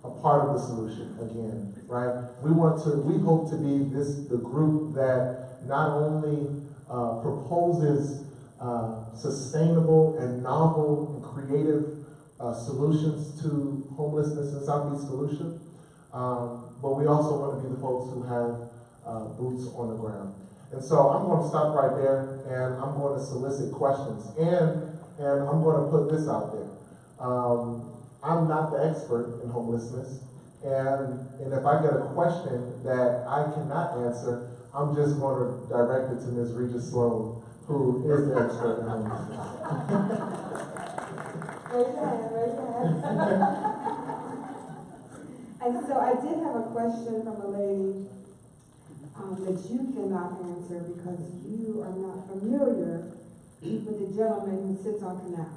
a part of the solution again, right? We hope to be the group that not only proposes sustainable and novel and creative solutions to homelessness in Southeast Volusia, but we also want to be the folks who have boots on the ground. And so I'm going to stop right there, and I'm going to solicit questions, and I'm going to put this out there. I'm not the expert in homelessness, and if I get a question that I cannot answer, I'm just going to direct it to Ms. Regis Sloan, who is the expert in homelessness. Raise your hand, raise your hand. And so I did have a question from a lady that you cannot answer because you are not familiar with the gentleman who sits on Canal.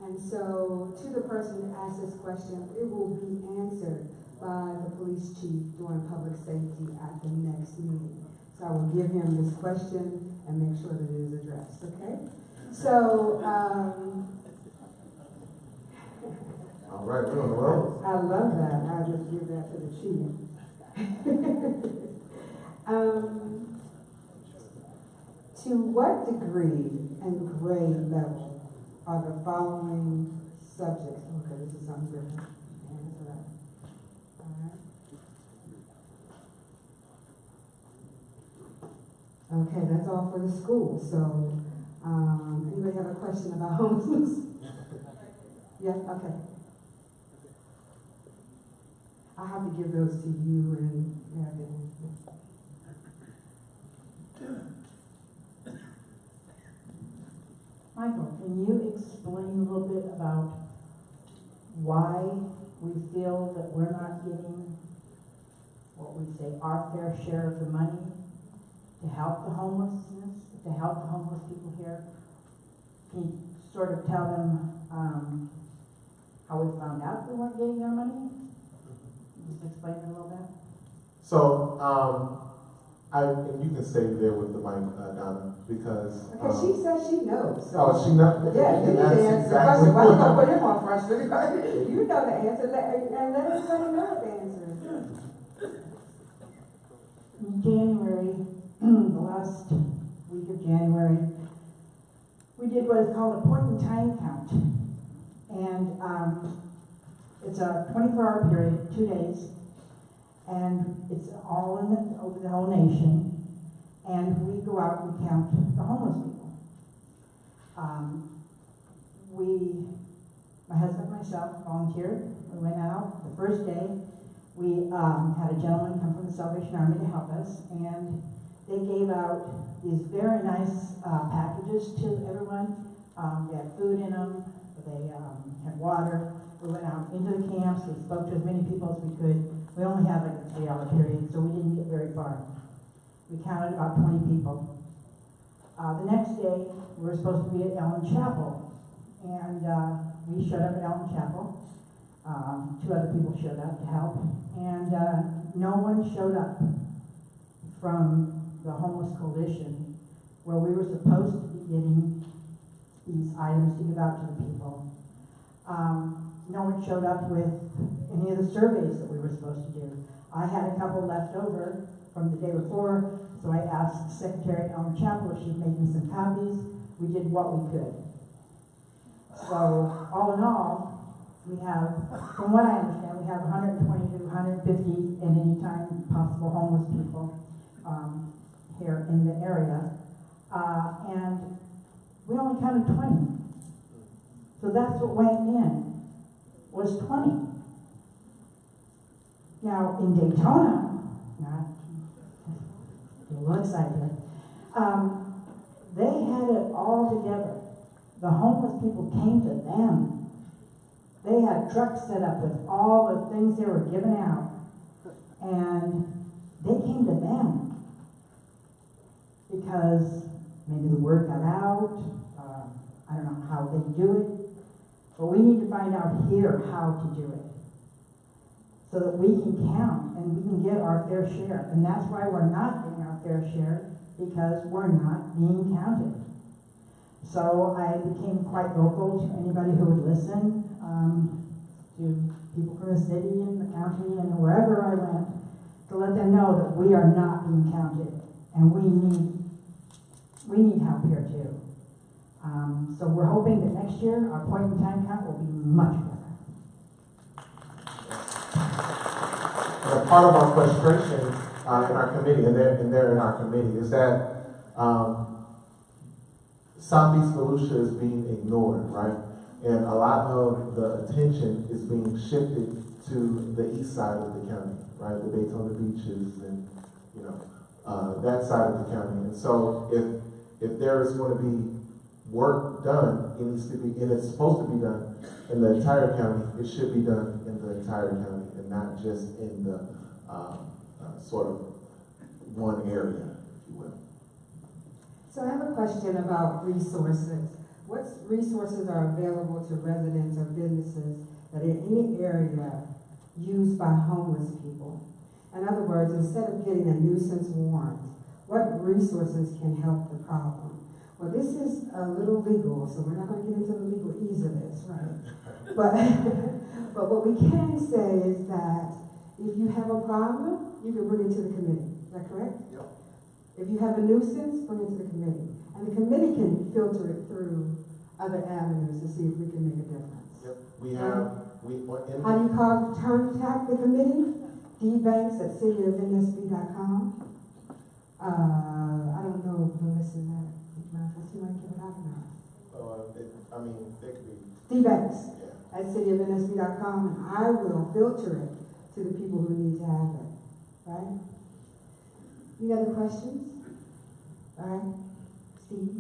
And so to the person who asked this question, it will be answered by the police chief during public safety at the next meeting. So I will give him this question and make sure that it is addressed, okay? So, all right, we're on the road. I love that. I just give that to the chief. To what degree and grade level are the following subjects? Okay, this is something different. All right. Okay, that's all for the school. So, anybody have a question about homelessness? Yeah, okay. I have to give those to you and Evan. Mykal, can you explain a little bit about why we feel that we're not getting what we say our fair share of the money to help the homelessness, to help the homeless people here? Can you sort of tell them how we found out they weren't getting their money? Just explain it a little bit. So, and you can stay there with the mic, Donna, because. Okay, she says she knows. So. Oh, she knows? Yeah, you need to answer the question. Why you gonna put him on frustration? You know the answer, and let everybody know what the answer is. In January, the last week of January, we did what is called a point-in-time count. And it's a 24-hour period, 2 days, and it's all over the whole nation. And we go out and count the homeless people. My husband and myself volunteered. We went out the first day. We had a gentleman come from the Salvation Army to help us, and they gave out these very nice packages to everyone. They had food in them. They had water. We went out into the camps. We spoke to as many people as we could. We only had like a 3-hour period, so we didn't get very far. We counted about 20 people. The next day, we were supposed to be at Ellen Chapel, and we showed up at Ellen Chapel. 2 other people showed up to help, and no one showed up from the Homeless Coalition, where we were supposed to be getting these items to give out to the people. No one showed up with any of the surveys that we were supposed to do. I had a couple left over from the day before, so I asked the secretary at Ellen Chapel if she'd make me some copies. We did what we could. So, all in all, we have, from what I understand, we have 120 to 150 at any time possible homeless people here in the area. And we only counted 20. So that's what went in, was 20. Now, in Daytona, not a little excited, they had it all together. The homeless people came to them. They had trucks set up with all the things they were giving out, and they came to them because maybe the word got out. I don't know how they do it, but we need to find out here how to do it so that we can count and we can get our fair share. And that's why we're not getting our fair share, because we're not being counted. So I became quite vocal to anybody who would listen, to people from the city and the county and wherever I went, to let them know that we are not being counted and we need help here too. So we're hoping that next year our point-in-time count will be much better. And a part of our frustration in our committee, and they're in our committee, is that Southeast Volusia is being ignored, right? And a lot of the attention is being shifted to the east side of the county, right? The Daytona beaches and, that side of the county. And so if there is going to be work done, it needs to be, and it's supposed to be done in the entire county, it should be done in the entire county and not just in the sort of one area, if you will. So I have a question about resources. What resources are available to residents or businesses that are in any area used by homeless people? In other words, instead of getting a nuisance warrant, what resources can help the problem? Well, this is a little legal, so we're not going to get into the legalese of this, right? But what we can say is that if you have a problem, you can bring it to the committee. Is that correct? Yep. If you have a nuisance, bring it to the committee. And the committee can filter it through other avenues to see if we can make a difference. Yep. How do you contact the committee? dbanks@cityofnsb.com. I don't know if Melissa's at it. She might give it out now. They could be. dbanks at cityofnsb.com, and I will filter it to the people who need to have it. Right? Any other questions? All right. Steve?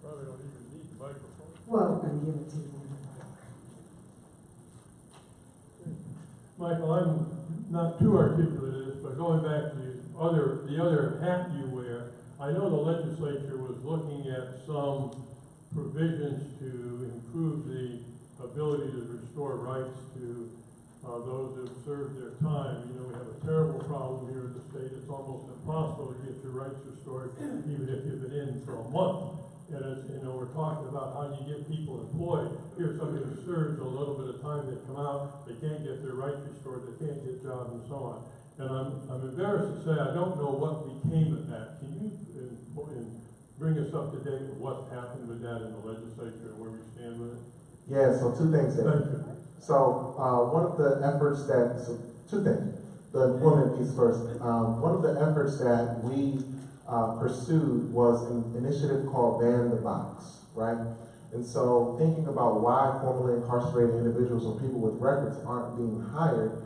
Probably don't even need the microphone. Well, we're going to give it to you. Mykal, I'm not too articulate in this, but going back to the other hat you wear, I know the legislature was looking at some provisions to improve the ability to restore rights to those who have served their time. You know, we have a terrible problem here in the state. It's almost impossible to get your rights restored, even if you've been in for a month. And as you know, we're talking about how you get people employed. Here's somebody who serves a little bit of time, they come out, they can't get their rights restored, they can't get jobs and so on. And I'm embarrassed to say I don't know what became of that. Can you bring us up to date with what happened with that in the legislature and where we stand with it? Yeah, so two things there. Thank you. So one of the efforts two things. The employment piece first. One of the efforts that we pursued was an initiative called Ban the Box, right? And so thinking about why formerly incarcerated individuals or people with records aren't being hired,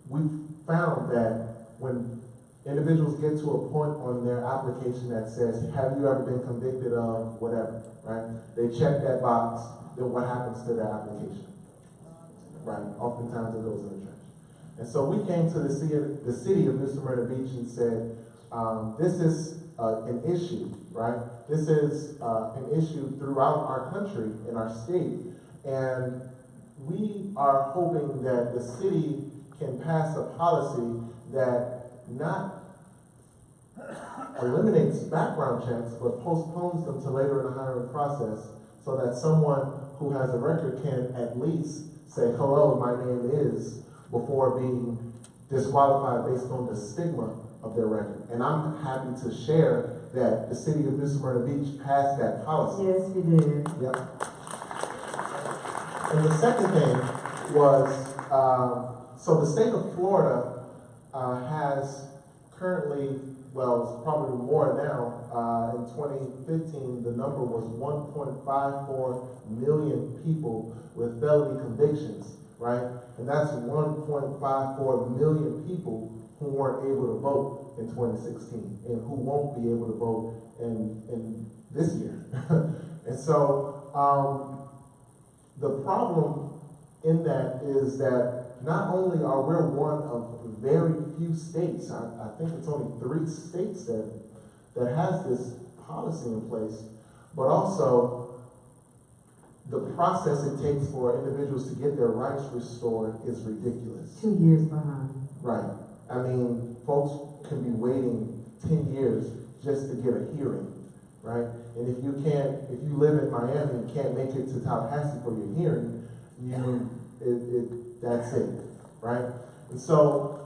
we found that when individuals get to a point on their application that says, have you ever been convicted of whatever, right? They check that box, then what happens to their application? Right, oftentimes it goes in the trash. And so we came to the city of New Smyrna Beach and said, this is an issue, right? This is an issue throughout our country, in our state. And we are hoping that the city can pass a policy that not eliminates background checks, but postpones them to later in the hiring process so that someone who has a record can at least say, hello, my name is, before being disqualified based on the stigma of their record. And I'm happy to share that the city of New Smyrna Beach passed that policy. Yes, we did. Yep. And the second thing was, so the state of Florida has currently, well, it's probably more now, in 2015, the number was 1.54 million people with felony convictions, right? And that's 1.54 million people who weren't able to vote in 2016 and who won't be able to vote in this year. And so the problem in that is that not only are we one of very few states, I think it's only 3 states that has this policy in place, but also the process it takes for individuals to get their rights restored is ridiculous. 2 years behind. Right. I mean, folks can be waiting 10 years just to get a hearing, right? And if you live in Miami and can't make it to Tallahassee for your hearing, that's it, right? And so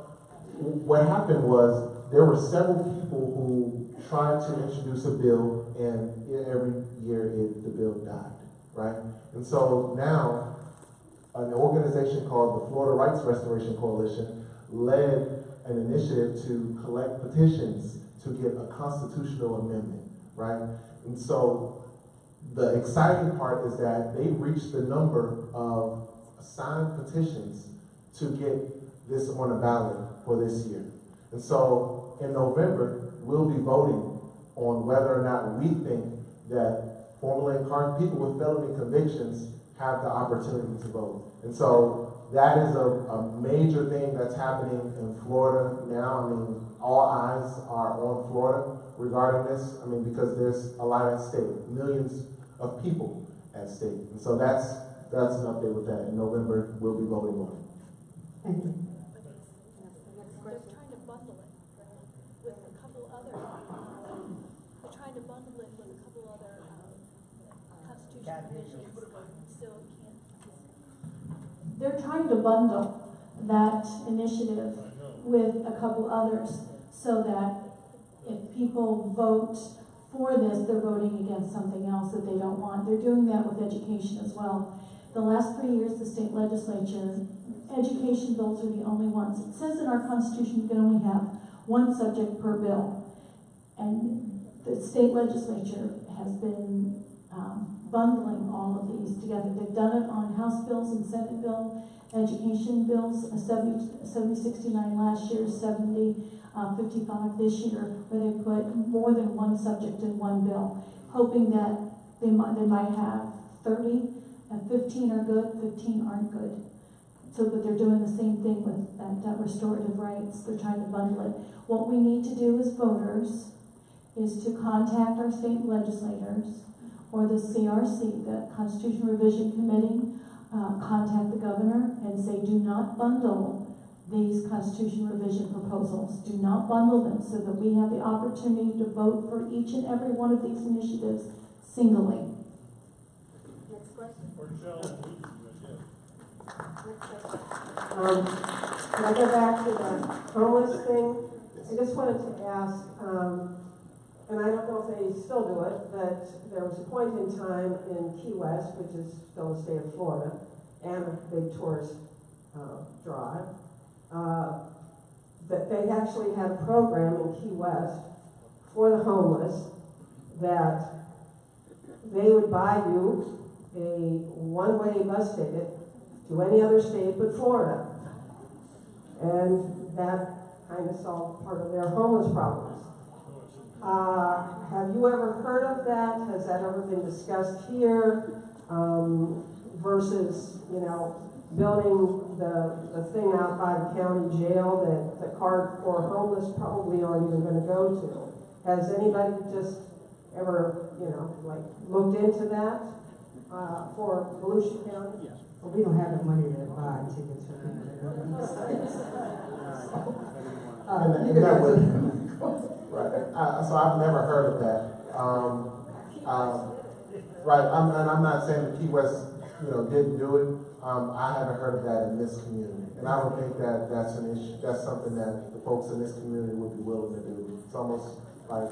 what happened was there were several people who tried to introduce a bill, and every year the bill died. Right? And so now an organization called the Florida Rights Restoration Coalition led an initiative to collect petitions to get a constitutional amendment, right? And so the exciting part is that they reached the number of signed petitions to get this on a ballot for this year. And so in November, we'll be voting on whether or not we think that formerly incarcerated people with felony convictions have the opportunity to vote. And so that is a major thing that's happening in Florida now. I mean, all eyes are on Florida regarding this. I mean, because there's a lot at stake, millions of people at stake. And so that's an update with that. In November, we'll be voting on it. Thank you. They're trying to bundle it with a couple other, they're trying to bundle it with a couple other constitutional provisions, so it can't. They're trying to bundle that initiative with a couple others so that if people vote for this, they're voting against something else that they don't want. They're doing that with education as well. The last 3 years, the state legislature, education bills are the only ones. It says in our Constitution you can only have one subject per bill. And the state legislature has been bundling all of these together. They've done it on House bills and Senate bill, education bills, 7069 last year, 7055 this year, where they put more than one subject in one bill, hoping that they might have 30, and 15 are good, 15 aren't good. So, but they're doing the same thing with that restorative rights. They're trying to bundle it. What we need to do as voters is to contact our state legislators or the CRC, the Constitution Revision Committee, contact the governor and say, do not bundle these Constitution revision proposals. Do not bundle them so that we have the opportunity to vote for each and every one of these initiatives singly. Next question. Can I go back to the homeless thing? I just wanted to ask, and I don't know if they still do it, but there was a point in time in Key West, which is still the state of Florida, and a big tourist drive, that they actually had a program in Key West for the homeless that they would buy you a one-way bus ticket to any other state but Florida. And that kind of solved part of their homeless problems. Have you ever heard of that? Has that ever been discussed here? Versus, you know, building the thing out by the county jail that the hardcore homeless probably aren't even going to go to. Has anybody just ever, you know, like looked into that for Volusia County? Yes. Well, we don't have the money to buy tickets for people to go to these states. And that would, right. So I've never heard of that. Right. I'm not saying that Key West, you know, didn't do it. I haven't heard of that in this community, and I don't think that that's an issue. That's something that the folks in this community would be willing to do. It's almost like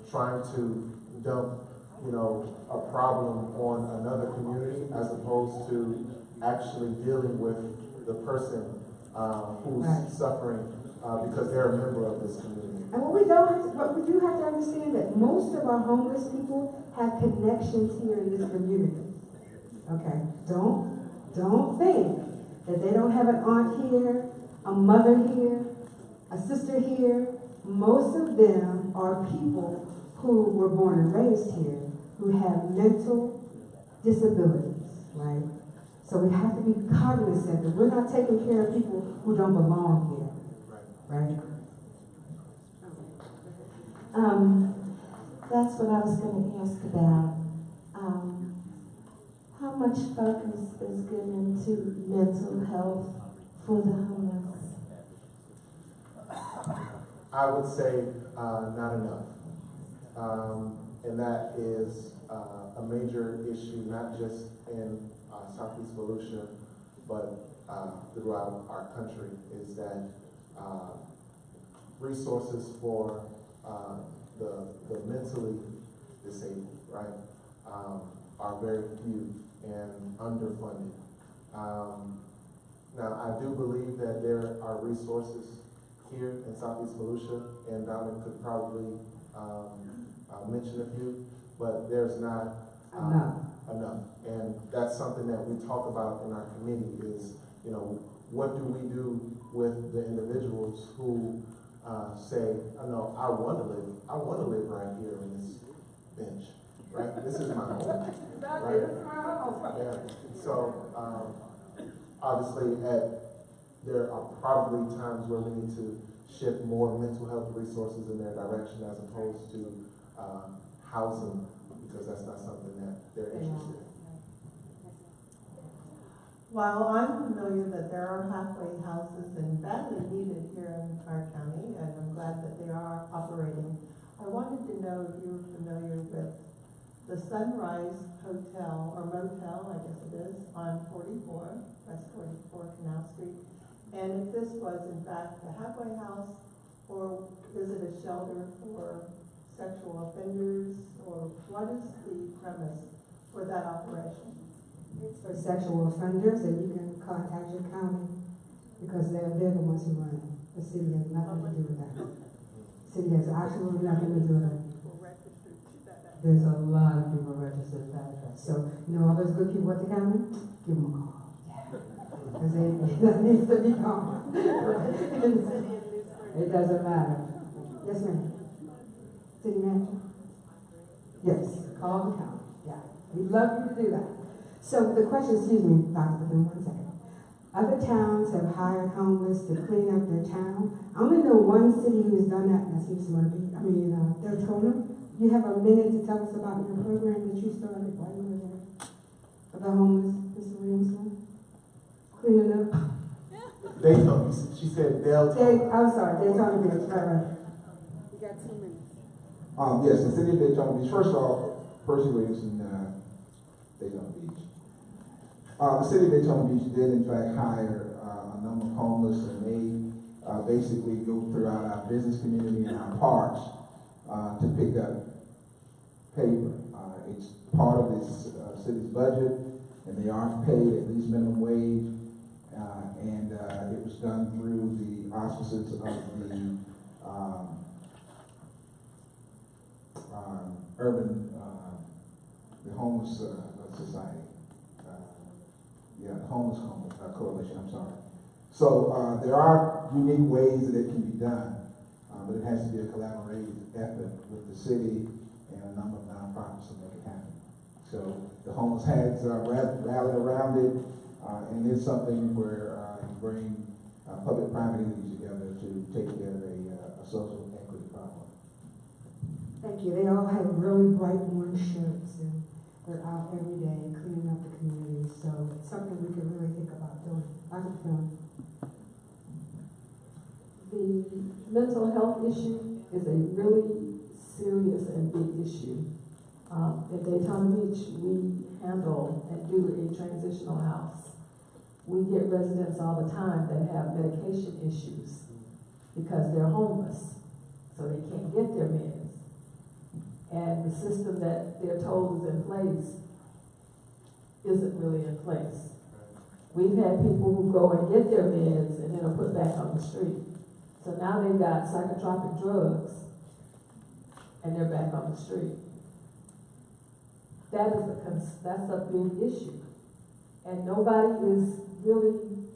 trying to dump, you know, a problem on another community as opposed to actually dealing with the person who's suffering because they're a member of this community. And what we do have to understand that most of our homeless people have connections here in this community. Okay, don't think that they don't have an aunt here, a mother here, a sister here. Most of them are people who were born and raised here, who have mental disabilities, right? So we have to be cognizant that we're not taking care of people who don't belong here, right? That's what I was going to ask about. How much focus is given to mental health for the homeless? I would say not enough. And that is a major issue, not just in Southeast Volusia, but throughout our country, is that resources for the mentally disabled, right, are very few and underfunded. Now, I do believe that there are resources here in Southeast Volusia, and Donna could probably mention a few, but there's not enough. And that's something that we talk about in our committee is, you know, what do we do with the individuals who say, oh, no, I want to live right here on this bench, right? This is my home, right? Yeah. So, obviously, there are probably times where we need to shift more mental health resources in their direction as opposed to housing, because that's not something that they're interested in. While I'm familiar that there are halfway houses and badly needed here in our county, and I'm glad that they are operating, I wanted to know if you were familiar with the Sunrise Hotel, or Motel, I guess it is, on 44, West 44 Canal Street, and if this was in fact a halfway house, or is it a shelter for sexual offenders, or what is the premise for that operation? It's for sexual offenders, and you can contact your county because they're the ones who run it. The city has nothing to do with that. The city has absolutely nothing to do with it. There's a lot of people registered for that. So, you know all those good people at the county? Give them a call. Because that needs to be gone. It doesn't matter. Yes, ma'am. City manager? Yes, call the county. Yeah, we'd love you to do that. So the question, excuse me, Dr. Bethune, 1 second. Other towns have hired homeless to clean up their town. I only know one city who's done that, and that's Smyrna. Daytona. You have a minute to tell us about your program that you started while you were there for the homeless, Mr. Williamson? Cleaning up. Daytona. She said Daytona. I'm sorry, Daytona Beach. Right. You got 2 minutes. Yes, the city of Daytona Beach. First off, Percy Williamson, Daytona Beach. The city of Daytona Beach did in fact hire a number of homeless, and they basically go throughout our business community and our parks to pick up paper. It's part of this city's budget, and they are paid at least minimum wage, and it was done through the auspices of the the homeless society. The homeless coalition, I'm sorry. So there are unique ways that it can be done, but it has to be a collaborative effort with the city and a number of nonprofits to make it happen. So the homeless heads rallied around it, and it's something where you bring public-private entities together to take care of a social equity problem. Thank you. They all have really bright orange shirts, and they're out every day cleaning up the community. So it's something we can really think about doing. Dr. Film. The mental health issue is a really serious and big issue. At Daytona Beach, we handle and do a transitional house. We get residents all the time that have medication issues because they're homeless, so they can't get their meds. And the system that they're told is in place isn't really in place. We've had people who go and get their meds and then are put back on the street. So now they've got psychotropic drugs and they're back on the street. That's a big issue. And nobody is really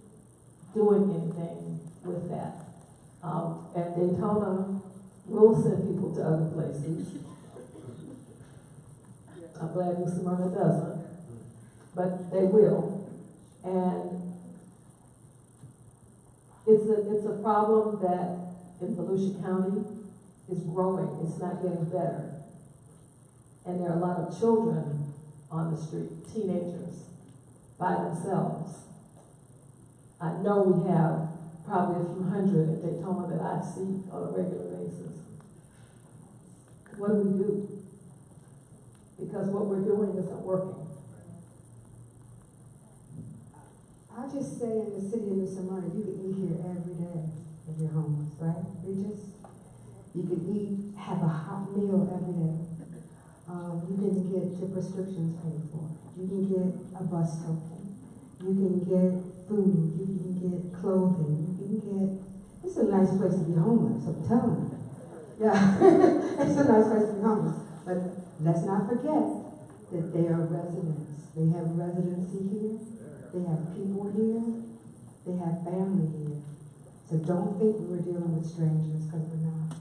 doing anything with that. At Daytona, we'll send people to other places. I'm glad New Smyrna doesn't, but they will. And it's a problem that in Volusia County is growing. It's not getting better. And there are a lot of children on the street, teenagers, by themselves. I know we have probably a few hundred at Daytona that I see on a regular basis. What do we do? Because what we're doing isn't working. I'll just say in the city of New Smyrna, you can eat here every day if you're homeless, right? You can have a hot meal every day. You can get your prescriptions paid for. You can get a bus token. You can get food. You can get clothing. You can get, it's a nice place to be homeless, I'm telling you. Yeah, it's a nice place to be homeless. But let's not forget that they are residents. They have residency here. They have people here. They have family here. So don't think we're dealing with strangers, because we're not.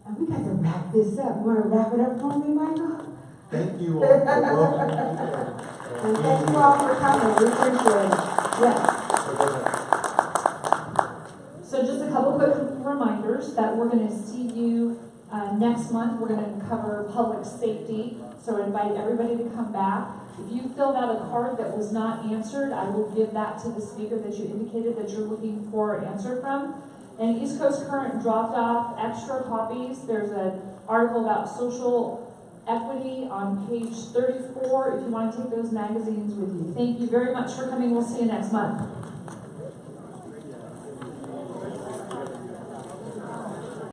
And we got to wrap this up. You want to wrap it up for me, Mykal? Thank you all for welcoming me today. And thank you all for coming. We appreciate it. Yes. So just a couple quick reminders that we're going to see you next month. We're going to cover public safety. So I invite everybody to come back. If you filled out a card that was not answered, I will give that to the speaker that you indicated that you're looking for an answer from. And East Coast Current dropped off extra copies. There's an article about social equity on page 34 if you want to take those magazines with you. Thank you very much for coming. We'll see you next month.